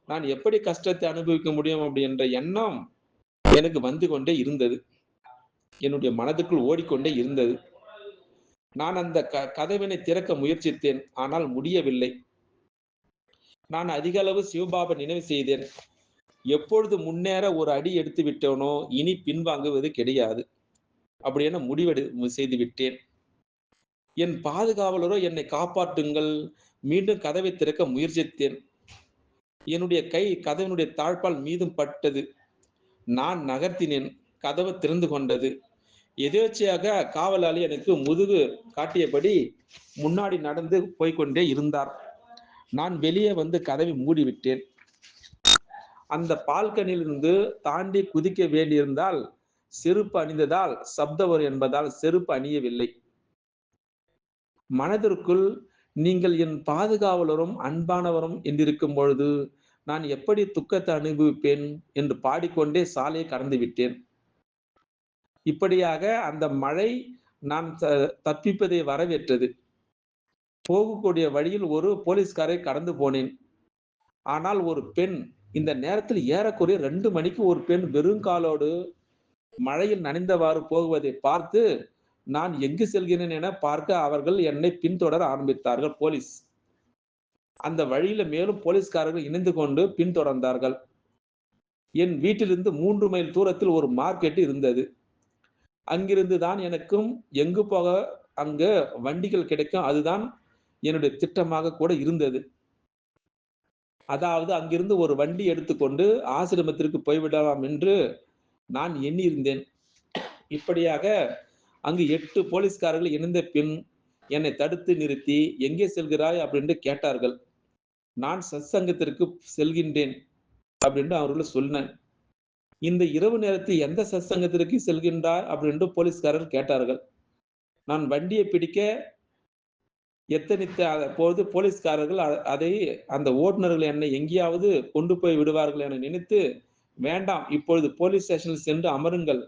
நான் எப்படி கஷ்டத்தை அனுபவிக்க முடியும் அப்படி என்ற எண்ணம் எனக்கு வந்து கொண்டே இருந்தது. என்னுடைய மனதுக்குள் ஓடிக்கொண்டே இருந்தது. நான் அந்த கதவினை திறக்க முயற்சித்தேன். ஆனால் முடியவில்லை. நான் அதிக அளவு சிவபாபா நினைவு செய்தேன். எப்பொழுது முன்னேற ஒரு அடி எடுத்து விட்டேனோ இனி பின்வாங்குவது கிடையாது. அப்படி என செய்து விட்டேன். என் பாதுகாவலரோ என்னை காப்பாற்றுங்கள். மீண்டும் கதவை திறக்க முயற்சித்தேன். என்னுடைய கை கதவினுடைய தாழ்பால் மீதும் பட்டது. நான் நகர்த்தினேன். கதவு திறந்து கொண்டது. எதேச்சையாக காவலாளி எனக்கு முதுகு காட்டியபடி முன்னாடி நடந்து போய்கொண்டே இருந்தார். நான் வெளியே வந்து கதவை மூடிவிட்டேன். அந்த பால்கனியிலிருந்து தாண்டி குதிக்க வேண்டியிருந்தால் செருப்பு அணிந்ததால் சப்தம் வரும் என்பதால் செருப்பு அணியவில்லை. மனதிற்குள் நீங்கள் என் பாதுகாவலரும் அன்பானவரும் என்றிருக்கும் பொழுது நான் எப்படி துக்கத்தை அனுபவிப்பேன் என்று பாடிக்கொண்டே சாலையை கடந்து விட்டேன். இப்படியாக அந்த மழை நான் தப்பிப்பதை வரவேற்றது. போகக்கூடிய வழியில் ஒரு போலீஸ்காரை கடந்து போனேன். ஆனால் ஒரு பெண் இந்த நேரத்தில் ஏறக்குறைய 2 மணிக்கு ஒரு பெண் வெறுங்காலோடு மழையில் நனைந்தவாறு போகுவதை பார்த்து நான் எங்கு செல்கிறேன் என பார்க்க அவர்கள் என்னை பின்தொடர ஆரம்பித்தார்கள் போலீஸ். அந்த வழியில மேலும் போலீஸ்காரர்கள் இணைந்து கொண்டு பின்தொடர்ந்தார்கள். என் வீட்டிலிருந்து 3 மைல் தூரத்தில் ஒரு மார்க்கெட் இருந்தது. அங்கிருந்து தான் எனக்கும் எங்கு போக அங்க வண்டிகள் கிடைக்கும். அதுதான் என்னுடைய திட்டமாக கூட இருந்தது. அதாவது அங்கிருந்து ஒரு வண்டி எடுத்துக்கொண்டு ஆசிரமத்திற்கு போய்விடலாம் என்று நான் எண்ணியிருந்தேன். இப்படியாக அங்கு 8 போலீஸ்காரர்கள் இணைந்த பின் என்னை தடுத்து நிறுத்தி, "எங்கே செல்கிறாய்?" அப்படின்னு கேட்டார்கள். நான் சத்சங்கத்திற்கு செல்கின்றேன் அப்படின்னு அவர்கள் சொன்னேன். இந்த இரவு நேரத்தில் எந்த சத்சங்கத்திற்கு செல்கின்றாய் அப்படின்னு போலீஸ்காரர் கேட்டார்கள். நான் வண்டியை பிடிக்க எத்தனித்த போது போலீஸ்காரர்கள் அதை அந்த ஓட்டுநர்கள் என்னை எங்கேயாவது கொண்டு போய் விடுவார்கள் என நினைத்து, "வேண்டாம், இப்பொழுது போலீஸ் ஸ்டேஷனில் சென்று அமருங்கள்.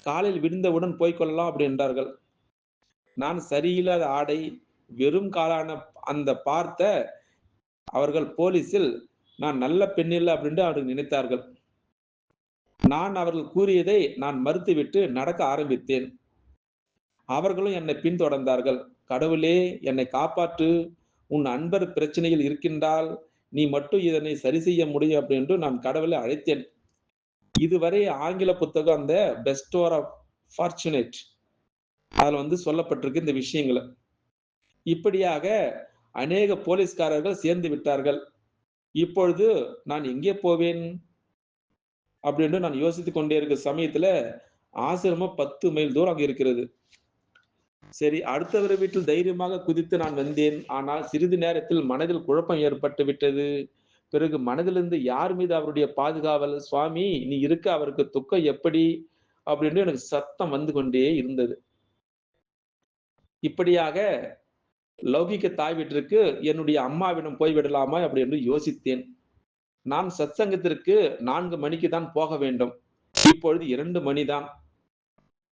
காலையில் விடிந்தவுடன் போய்க் கொள்ளலாம்" அப்படி என்றார்கள். நான் சரியில்லாத ஆடை, வெறும் காலான அந்த பார்த்த அவர்கள் போலீஸில் நான் நல்ல பெண்ணில்லை அப்படின்னு அவர்கள் நினைத்தார்கள். நான் அவர்கள் கூறியதை நான் மறுத்துவிட்டு நடக்க ஆரம்பித்தேன். அவர்களும் என்னை பின்தொடர்ந்தார்கள். "கடவுளே, என்னை காப்பாற்று. உன் அன்பர் பிரச்சனையில் இருக்கின்றால், நீ மட்டும் இதனை சரி செய்ய முடியும்" அப்படின்னு நான் கடவுளை அழைத்தேன். இதுவரை ஆங்கில புத்தகம் அந்த பெஸ்டோர் ஆஃப் ஃபார்ச்சுனேட் அதுல சொல்லப்பட்டிருக்கு இந்த விஷயங்கள. இப்படியாக அநேக போலீஸ்காரர்கள் சேர்ந்து விட்டார்கள். இப்பொழுது நான் எங்கே போவேன் அப்படின்னு நான் யோசித்துக் கொண்டே இருக்கிற சமயத்துல ஆசிரமம் 10 மைல் தூரம் அங்க இருக்கிறது. சரி, அடுத்தவர் வீட்டில் தைரியமாக குதித்து நான் வந்தேன். ஆனால் சிறிது நேரத்தில் மனதில் குழப்பம் ஏற்பட்டு விட்டது. பிறகு மனதிலிருந்து யார் மீது அவருடைய பாதுகாவல்? "சுவாமி, நீ இருக்க அவருக்கு துக்கம் எப்படி?" அப்படின்னு எனக்கு சத்தம் வந்து கொண்டே இருந்தது. இப்படியாக லௌகிக தாய் வீட்டிற்கு என்னுடைய அம்மாவிடம் போய் விடலாமா அப்படி என்று யோசித்தேன். நான் சத்சங்கத்திற்கு 4 மணிக்கு தான் போக வேண்டும். இப்பொழுது 2 மணிதான்.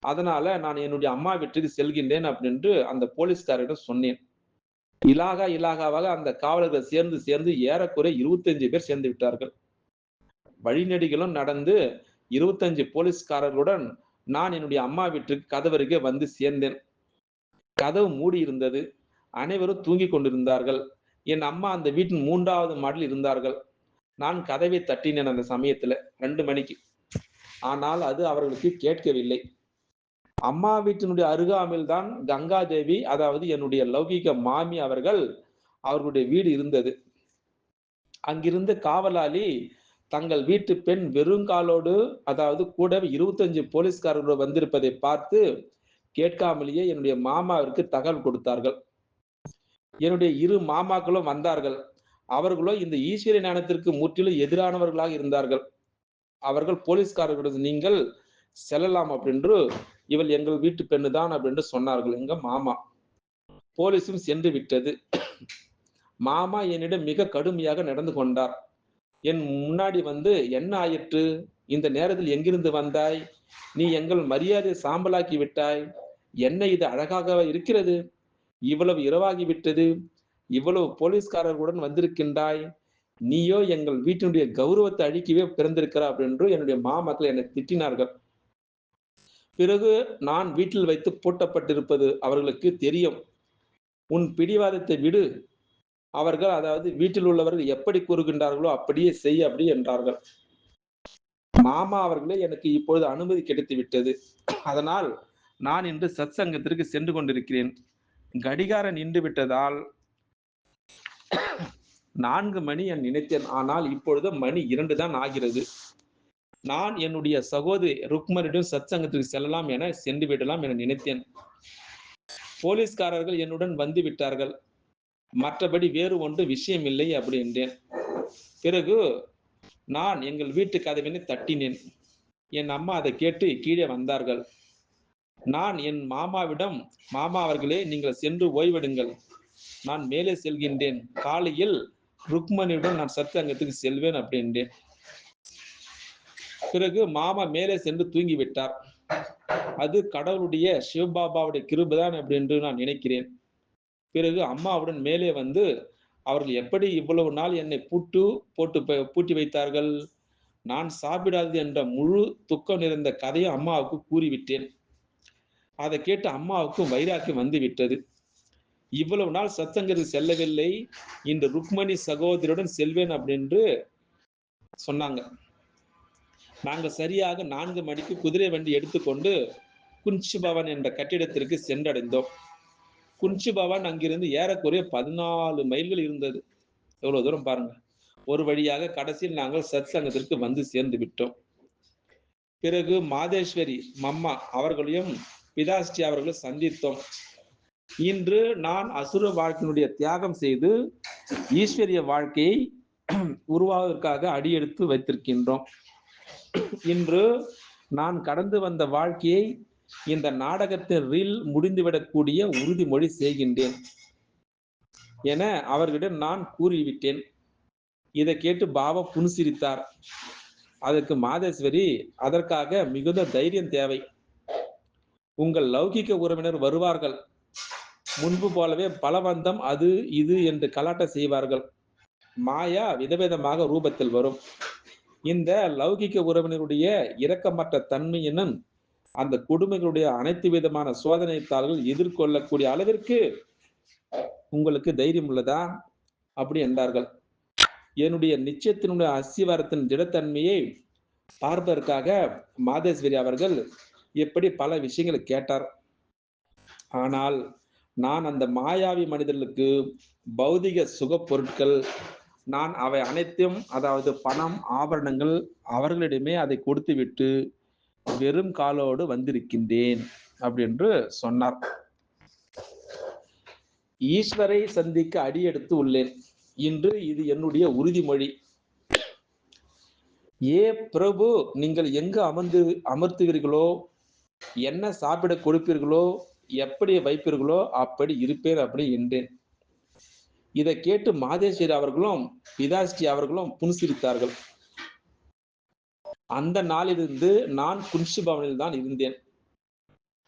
அதனால நான் என்னுடைய அம்மா வீட்டுக்கு செல்கின்றேன் அப்படின்னு அந்த போலீஸ்காரரிடம் சொன்னேன். இலாகாவாக அந்த காவலர்கள் சேர்ந்து சேர்ந்து ஏறக்குறைய 25 பேர் சேர்ந்து விட்டார்கள். வழிநெடுகிலும் நடந்து 25 போலீஸ்காரர்களுடன் நான் என்னுடைய அம்மா வீட்டுக்கு கதவருகே வந்து சேர்ந்தேன். கதவு மூடி இருந்தது. அனைவரும் தூங்கிக் கொண்டிருந்தார்கள். என் அம்மா அந்த வீட்டின் 3வது மாடியில் இருந்தார்கள். நான் கதவை தட்டினேன் அந்த சமயத்துல 2 மணிக்கு. ஆனால் அது அவர்களுக்கு கேட்கவில்லை. அம்மா வீட்டினுடைய அருகாமையில் தான் கங்காதேவி, அதாவது என்னுடைய லௌகீக மாமி அவர்களுடைய வீடு இருந்தது. அங்கிருந்த காவலாளி தங்கள் வீட்டு பெண் வெறுங்காலோடு, அதாவது கூடவே 25 போலீஸ்காரர்கள் வந்திருப்பதை பார்த்து கேட்காமலேயே என்னுடைய மாமாவிற்கு தகவல் கொடுத்தார்கள். என்னுடைய 2 மாமாக்களும் வந்தார்கள். அவர்களோ இந்த ஈஸ்வரிய ஞானத்திற்கு முற்றிலும் எதிரானவர்களாக இருந்தார்கள். அவர்கள் போலீஸ்காரர்களிடம், "நீங்கள் செல்லலாம்" அப்படின்று, "இவள் எங்கள் வீட்டு பெண்ணு தான்" அப்படின்னு சொன்னார்கள் எங்க மாமா. போலீஸும் சென்று விட்டது. மாமா என்னிடம் மிக கடுமையாக நடந்து கொண்டார். என் முன்னாடி வந்து, "என்ன ஆயிற்று? இந்த நேரத்தில் எங்கிருந்து வந்தாய்? நீ எங்கள் மரியாதையை சாம்பலாக்கி விட்டாய். என்ன இது அழகாகவா இருக்கிறது? இவ்வளவு இரவாகி விட்டது. இவ்வளவு போலீஸ்காரர்களுடன் வந்திருக்கின்றாய். நீயோ எங்கள் வீட்டினுடைய கௌரவத்தை அழிக்கவே பிறந்திருக்கிறாய்" அப்படின்னு என்னுடைய மாமாக்கள் என்னை திட்டினார்கள். பிறகு நான் வீட்டில் வைத்து பூட்டப்பட்டிருப்பது அவர்களுக்கு தெரியும். "உன் பிடிவாதத்தை விடு. அவர்கள், அதாவது வீட்டில் உள்ளவர்கள் எப்படி கூறுகின்றார்களோ அப்படியே செய்" அப்படி என்றார்கள். மாமா அவர்களே எனக்கு இப்பொழுது அனுமதி கிடைத்து விட்டது. அதனால் நான் இன்று சத்சங்கத்திற்கு சென்று கொண்டிருக்கிறேன். கடிகாரம் நின்று விட்டதால் 4 மணி என நினைத்தேன். ஆனால் இப்பொழுது மணி 2 தான் ஆகிறது. நான் என்னுடைய சகோதரி ருக்மணியுடன் சத்சங்கத்திற்கு செல்லலாம் என சென்று விடலாம் என நினைத்தேன். போலீஸ்காரர்கள் என்னுடன் வந்து விட்டார்கள். மற்றபடி வேறு ஒன்று விஷயம் இல்லை அப்படி என்றேன். பிறகு நான் எங்கள் வீட்டு கதவினை தட்டினேன். என் அம்மா அதை கேட்டு கீழே வந்தார்கள். நான் என் மாமாவிடம், "மாமா அவர்களே, நீங்கள் சென்று ஓய்வெடுங்கள். நான் மேலே செல்கின்றேன். காலையில் ருக்மணியுடன் நான் சத்சங்கத்துக்கு செல்வேன்" அப்படின்றேன். பிறகு மாமா மேலே சென்று தூங்கிவிட்டார். அது கடவுளுடைய சிவபாபாவுடைய கிருபைதான் அப்படின்னு நான் நினைக்கிறேன். பிறகு அம்மாவுடன் மேலே வந்து, "அவர்கள் எப்படி இவ்வளவு நாள் என்னை பூட்டி வைத்தார்கள்? நான் சாப்பிடாதது என்ற முழு துக்கம் நிறைந்த கதையை அம்மாவுக்கு கூறிவிட்டேன். அதை கேட்டு அம்மாவுக்கும் வைராக்கியம் வந்து விட்டது. இவ்வளவு நாள் சத்சங்கத்துக்கு செல்லவில்லை, இன்று ருக்மணி சகோதரியுடன் செல்வேன் அப்படின்னு சொன்னாங்க. நாங்க சரியாக 4 மணிக்கு குதிரை வண்டி எடுத்துக்கொண்டு குன்சி பவன் என்ற கட்டிடத்திற்கு சென்றடைந்தோம். குன்சி பவன் அங்கிருந்து ஏறக்குறைய 14 மைல்கள் இருந்தது. எவ்வளவு தூரம் பாருங்க. ஒரு வழியாக கடைசியில் நாங்கள் சத்சங்கத்திற்கு வந்து சேர்ந்து விட்டோம். பிறகு மாதேஸ்வரி மம்மா அவர்களையும் பிதாஸ்ரீ அவர்களை சந்தித்தோம். இன்று நான் அசுர வாழ்க்கையினுடைய தியாகம் செய்து ஈஸ்வரிய வாழ்க்கையை உருவாவதற்காக அடியெடுத்து வைத்திருக்கின்றோம். இன்று நான் கடந்து வந்த வாழ்க்கையை இந்த நாடகத்தின் ரீல் முடிந்துவிடக்கூடிய உறுதிமொழி செய்கின்றேன் என அவர்களிடம் நான் கூறிவிட்டேன். இதை கேட்டு பாபா புன்சிரித்தார். அதற்கு மாதேஸ்வரி, அதற்காக மிகுந்த தைரியம் தேவை. உங்கள் லௌகிக உறவினர் வருவார்கள். முன்பு போலவே பலவந்தம் அது இது என்று கலாட்ட செய்வார்கள். மாயா விதவிதமாக ரூபத்தில் வரும். இந்த லௌகிக உறவினருடைய இரக்கமற்ற தன்மையினும் அந்த குடும்பங்களுடைய அனைத்து விதமான சோதனை தாள்கள் எதிர்கொள்ளக்கூடிய அளவிற்கு உங்களுக்கு தைரியம் உள்ளதா அப்படி என்றார்கள். என்னுடைய நிச்சயத்தினுடைய அஸ்திவாரத்தின் திடத்தன்மையை பார்ப்பதற்காக மாதேஸ்வரி அவர்கள் எப்படி பல விஷயங்களை கேட்டார். ஆனால் நான் அந்த மாயாவி மனிதர்களுக்கு பௌதிக சுக பொருட்கள், நான் அவை அனைத்தும், அதாவது பணம், ஆபரணங்கள், அவர்களிடமே அதை கொடுத்து விட்டு வெறும் காலோடு வந்திருக்கின்றேன் அப்படி என்று சொன்னார். ஈஸ்வரை சந்திக்க அடியெடுத்து உள்ளேன். இன்று இது என்னுடைய உறுதிமொழி. ஏ பிரபு, நீங்கள் எங்கு அமர்த்துவீர்களோ, என்ன சாப்பிட கொடுப்பீர்களோ, எப்படி வைப்பீர்களோ அப்படி இருப்பேன் அப்படி என்றேன். இதை கேட்டு மாதேஸ்வரி அவர்களும் பிதாஸ்ரீ அவர்களும் புன்சிரித்தார்கள். அந்த நாளிலிருந்து நான் குன்சி பவனில் தான் இருந்தேன்.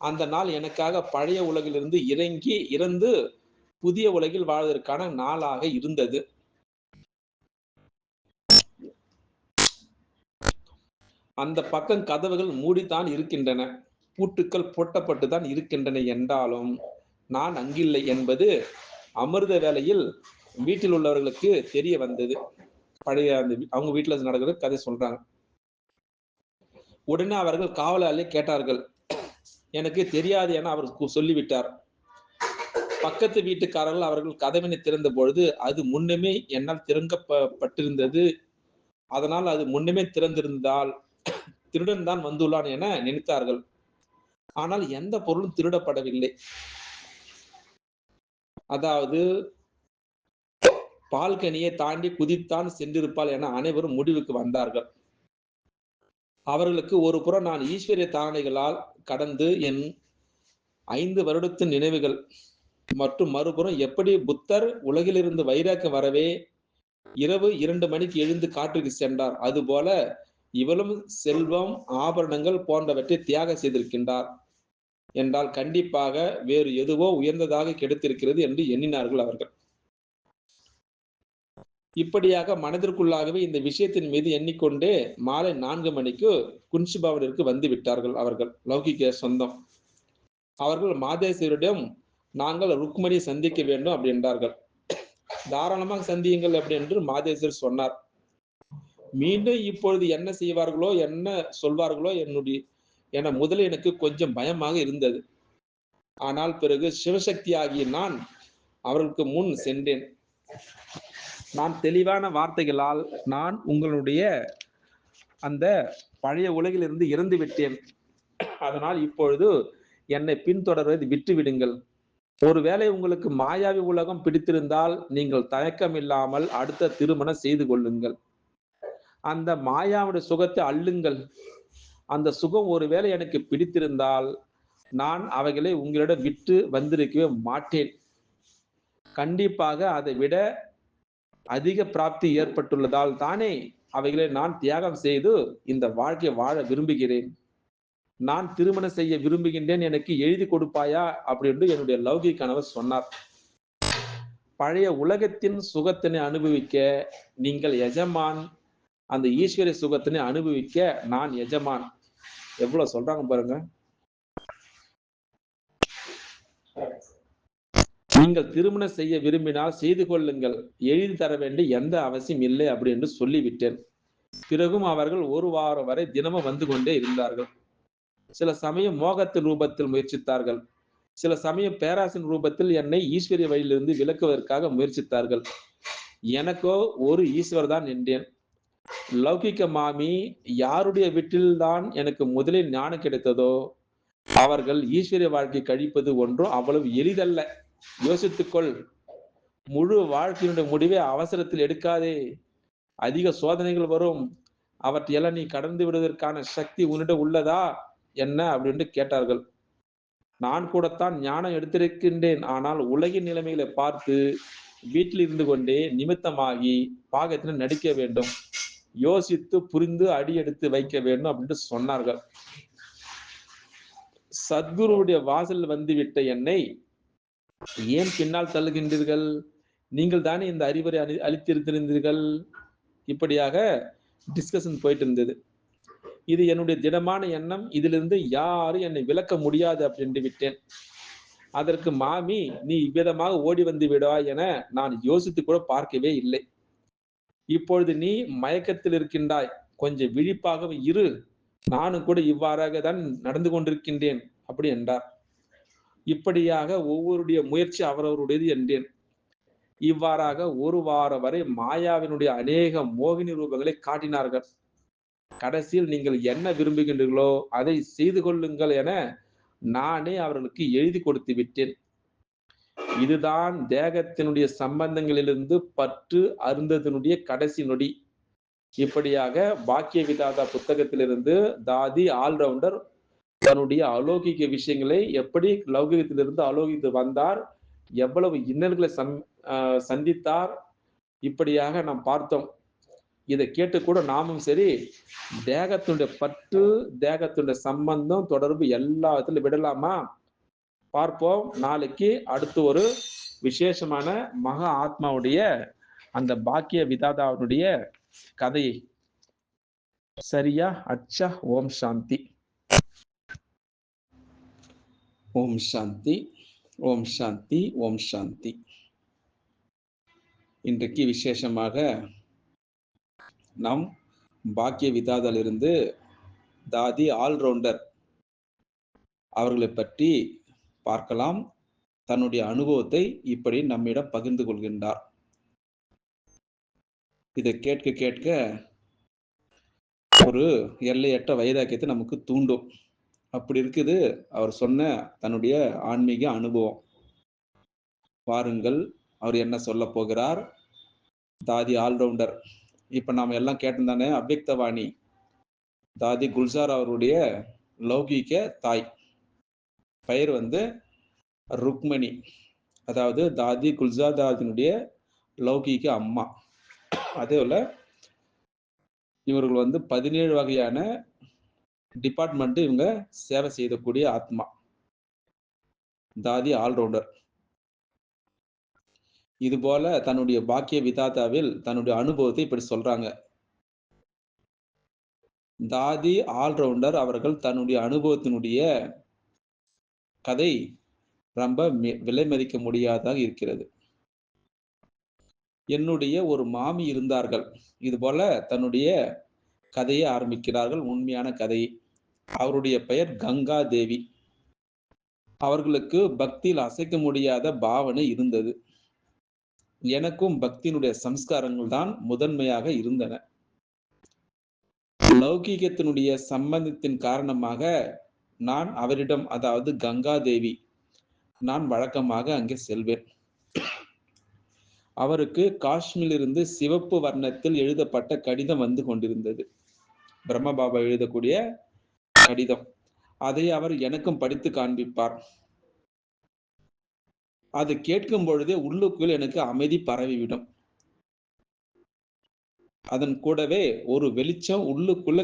அந்த நாள் எனக்காக பழைய உலகிலிருந்து இறந்து புதிய உலகில் வாழ்வதற்கான நாளாக இருந்தது. அந்த பக்கம் கதவுகள் மூடித்தான் இருக்கின்றன, பூட்டுக்கள் போட்டப்பட்டுதான் இருக்கின்றன என்றாலும் நான் அங்கில்லை என்பது அமிர்த வேளையில் வீட்டில் உள்ளவர்களுக்கு தெரிய வந்தது. பழைய அவங்க வீட்டுல நடக்கிற கதை சொல்றாங்க. உடனே அவர்கள் காவலாளி கேட்டார்கள். எனக்கு தெரியாது என அவர் சொல்லிவிட்டார். பக்கத்து வீட்டுக்காரர்கள் அவர்கள் கதவினை திறந்த பொழுது அது முன்னமே என்னால் திறக்கப்பட்டிருந்தது. அதனால் அது முன்னமே திறந்திருந்தால் திருடன் தான் வந்துள்ளான் என நினைத்தார்கள். ஆனால் எந்த பொருளும் திருடப்படவில்லை. அதாவது பால்கனியை தாண்டி குதித்தான் சென்றிருப்பாள் என அனைவரும் முடிவுக்கு வந்தார்கள். அவர்களுக்கு ஒரு புறம் நான் ஈஸ்வரிய தாரணைகளால் கடந்து என் 5 வருடத்தின் நினைவுகள் மற்றும் மறுபுறம் எப்படி புத்தர் உலகிலிருந்து வைராக்கியம் வரவே இரவு 2 மணிக்கு எழுந்து காட்டுக்கு சென்றார், அதுபோல இவளும் செல்வம், ஆபரணங்கள் போன்றவற்றை தியாகம் செய்திருக்கின்றார் என்றால் கண்டிப்பாக வேறு எதுவோ உயர்ந்ததாக கிடைத்திருக்கிறது என்று எண்ணினார்கள் அவர்கள். இப்படியாக மனதிற்குள்ளாகவே இந்த விஷயத்தின் மீது எண்ணிக்கொண்டே மாலை 4 மணிக்கு குன்சி பவனிற்கு வந்து விட்டார்கள் அவர்கள், லௌகிக சொந்தம். அவர்கள் மாதேஸ்வரிடம் நாங்கள் ருக்மணி சந்திக்க வேண்டும் அப்படி என்றார்கள். தாராளமாக சந்தியுங்கள் அப்படி என்று மாதேஸ்வர் சொன்னார். மீண்டும் இப்பொழுது என்ன செய்வார்களோ, என்ன சொல்வார்களோ என முதலில் எனக்கு கொஞ்சம் பயமாக இருந்தது. ஆனால் பிறகு சிவசக்தி ஆகிய நான் அவர்களுக்கு முன் சென்றேன். நான் தெளிவான வார்த்தைகளால், நான் உங்களுடைய அந்த பழைய உலகிலிருந்து இறந்து விட்டேன், அதனால் இப்பொழுது என்னை பின்தொடர்வதை விட்டுவிடுங்கள். ஒருவேளை உங்களுக்கு மாயாவி உலகம் பிடித்திருந்தால் நீங்கள் தயக்கம் இல்லாமல் அடுத்த திருமணம் செய்து கொள்ளுங்கள். அந்த மாயாவுடைய சுகத்தை அள்ளுங்கள். அந்த சுகம் ஒருவேளை எனக்கு பிடித்திருந்தால் நான் அவைகளை உங்களிடம் விட்டு வந்திருக்கவே மாட்டேன். கண்டிப்பாக அதை விட அதிக பிராப்தி ஏற்பட்டுள்ளதால் தானே அவைகளை நான் தியாகம் செய்து இந்த வாழ்க்கையை வாழ விரும்புகிறேன். நான் திருமணம் செய்ய விரும்புகின்றேன், எனக்கு எழுதி கொடுப்பாயா அப்படி என்று என்னுடைய லௌகிக கணவர் சொன்னார். பழைய உலகத்தின் சுகத்தினை அனுபவிக்க நீங்கள் எஜமான் அந்த ஈஸ்வரிய சுகத்தினை அனுபவிக்க நான் எஜமான். எவ்வளவு சொல்றாங்க பாருங்க. நீங்கள் திருமணம் செய்ய விரும்பினால் செய்து கொள்ளுங்கள், எழுதி தர வேண்டிய எந்த அவசியம் இல்லை அப்படி என்று சொல்லிவிட்டேன். பிறகும் அவர்கள் ஒரு வாரம் வரை தினமும் வந்து கொண்டே இருந்தார்கள். சில சமயம் மோகத்தின் ரூபத்தில் முயற்சித்தார்கள், சில சமயம் பேராசின் ரூபத்தில் என்னை ஈஸ்வரிய வழியிலிருந்து விலக்குவதற்காக முயற்சித்தார்கள். எனக்கோ ஒரு ஈஸ்வர் தான் என்றேன். லௌகிக்க மாமி யாருடைய வீட்டில்தான் எனக்கு முதலில் ஞானம் கிடைத்ததோ அவர்கள் ஈஸ்வரிய வாழ்க்கை கழிப்பது ஒன்றும் அவ்வளவு எளிதல்ல. யோசித்துக்கொள். முழு வாழ்க்கையினுடைய முடிவை அவசரத்தில் எடுக்காதே. அதிக சோதனைகள் வரும். அவற்றையெல்லாம் நீ கடந்து விடுவதற்கான சக்தி உன்னிடம் உள்ளதா என்ன அப்படின்னு கேட்டார்கள். நான் கூடத்தான் ஞானம் எடுத்திருக்கின்றேன். ஆனால் உலகின் நிலைமைகளை பார்த்து வீட்டில் இருந்து கொண்டே நிமித்தமாகி பாகத்தில் நடிக்க வேண்டும், யோசித்து புரிந்து அடி எடுத்து வைக்க வேண்டும் அப்படின்னு சொன்னார்கள். சத்குருவுடைய வாசல் வந்துவிட்ட என்னை ஏன் பின்னால் தள்ளுகின்றீர்கள்? நீங்கள் தானே இந்த அறிவுரை அளித்திருந்திருந்தீர்கள். இப்படியாக டிஸ்கஷன் போயிட்டு இருந்தது. இது என்னுடைய திடமான எண்ணம். இதிலிருந்து யாரும் என்னை விலக்க முடியாது அப்படின்னு விட்டேன். அதற்கு மாமி, நீ இவ்விதமாக ஓடி வந்து விடுவாய் என நான் யோசித்து கூட பார்க்கவே இல்லை. இப்பொழுது நீ மயக்கத்தில் இருக்கின்றாய், கொஞ்சம் விழிப்பாக இரு. நானும் கூட இவ்வாறாக தான் நடந்து கொண்டிருக்கின்றேன் அப்படி என்றார். இப்படியாக ஒவ்வொருடைய முயற்சி அவரவருடையது என்றேன். இவ்வாறாக ஒரு வாரம் வரை மாயாவினுடைய அநேக மோகினி ரூபங்களை காட்டினார்கள். கடைசியில் நீங்கள் என்ன விரும்புகின்றீர்களோ அதை செய்து கொள்ளுங்கள் என நானே அவர்களுக்கு எழுதி கொடுத்து விட்டேன். இதுதான் தேகத்தினுடைய சம்பந்தங்களிலிருந்து பற்று அருந்ததனுடைய கடைசி நொடி. இப்படியாக பாக்கிய விதாதா புத்தகத்திலிருந்து தாதி ஆல்ரவுண்டர் தன்னுடைய அலௌகிக விஷயங்களை எப்படி லௌகிகத்திலிருந்து அலௌகித்து வந்தார், எவ்வளவு இன்னல்களை சந்தித்தார், இப்படியாக நாம் பார்த்தோம். இதை கேட்டு கூட நாமும் சரி, தேகத்துடைய பற்று, தேகத்துடைய சம்பந்தம், தொடர்பு எல்லாத்திலும் விடலாமா? பார்ப்போம். நாளைக்கு அடுத்து ஒரு விசேஷமான மகா ஆத்மாவுடைய அந்த பாக்கிய விதாதாவுடைய கதையை. சரியா? அச்சா. ஓம் சாந்தி. ஓம் சாந்தி. ஓம் சாந்தி. ஓம் சாந்தி. இன்றைக்கு விசேஷமாக நாம் பாக்கிய விதாதாலிருந்து தாதி ஆல்ரவுண்டர் அவர்களை பற்றி பார்க்கலாம். தன்னுடைய அனுபவத்தை இப்படி நம்மிடம் பகிர்ந்து கொள்கின்றார். இதை கேட்க கேட்க ஒரு எல்லையற்ற வைராக்கியத்தை நமக்கு தூண்டும். அப்படி இருக்குது அவர் சொன்ன தன்னுடைய ஆன்மீக அனுபவம். பாருங்கள் அவர் என்ன சொல்ல போகிறார். தாதி ஆல்ரவுண்டர். இப்ப நாம எல்லாம் கேட்டிருந்தானே அவ்யக்தவாணி. தாதி குல்சார் அவருடைய லௌகீக தாய் பெயர் ருக்மணி. அதாவது தாதி குல்சார் தாதியினுடைய லௌகீக அம்மா. அதே போல இவர்கள் 17 வகையான டிபார்ட்மெண்ட் இவங்க சேவை செய்யக்கூடிய ஆத்மா. தாதி ஆல்ரவுண்டர். இது போல தன்னுடைய பாக்கிய விதாதாவில் தன்னுடைய அனுபவத்தை இப்படி சொல்றாங்க. தாதி ஆல்ரவுண்டர் அவர்கள் தன்னுடைய அனுபவத்தினுடைய கதை ரொம்ப விலை மதிக்க முடியாததாக இருக்கிறது. என்னுடைய ஒரு மாமி இருந்தார்கள். இது போல தன்னுடைய கதையை ஆரம்பிக்கிறார்கள், உண்மையான கதை. அவருடைய பெயர் கங்கா தேவி. அவர்களுக்கு பக்தியில் அசைக்க முடியாத பாவனை இருந்தது. எனக்கும் பக்தியினுடைய சம்ஸ்காரங்கள் தான் முதன்மையாக இருந்தன. லௌகீகத்தினுடைய சம்பந்தத்தின் காரணமாக நான் அவரிடம், அதாவது கங்கா தேவி, நான் வழக்கமாக அங்கே செல்வேன். அவருக்கு காஷ்மீரிலிருந்து சிவப்பு வர்ணத்தில் எழுதப்பட்ட கடிதம் வந்து கொண்டிருந்தது. பிரம்மபாபா எழுதக்கூடிய கடிதம். அதை அவர் எனக்கும் படித்து காண்பிப்பார். அது கேட்கும் பொழுதே உள்ளுக்குள் எனக்கு அமைதி பரவிவிடும். அதன் கூடவே ஒரு வெளிச்சம் உள்ளுக்குள்ள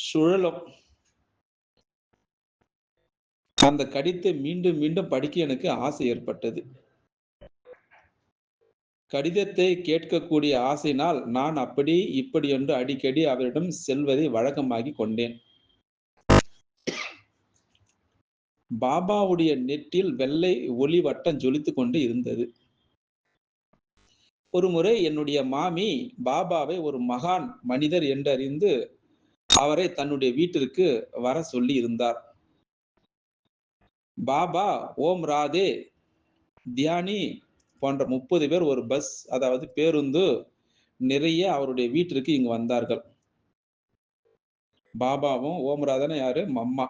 சுழலும். அந்த கடிதத்தை மீண்டும் மீண்டும் படிக்க எனக்கு ஆசை ஏற்பட்டது. கடிதத்தை கேட்கக்கூடிய ஆசையினால் நான் அப்படி இப்படி என்று அடிக்கடி அவரிடம் செல்வதை வழக்கமாகி கொண்டேன். பாபாவுடைய நெற்றியில் வெள்ளை ஒளி வட்டம் ஜொலித்துக் கொண்டு இருந்தது. ஒருமுறை என்னுடைய மாமி பாபாவை ஒரு மகான் மனிதர் என்றறிந்து அவரை தன்னுடைய வீட்டிற்கு வர சொல்லி இருந்தார். பாபா, ஓம் ராதே, தியானி போன்ற 30 பேர் ஒரு பஸ், அதாவது பேருந்து நிறைய அவருடைய வீட்டிற்கு இங்கு வந்தார்கள். பாபாவும் ஓம் ராதான யாரு? அம்மா.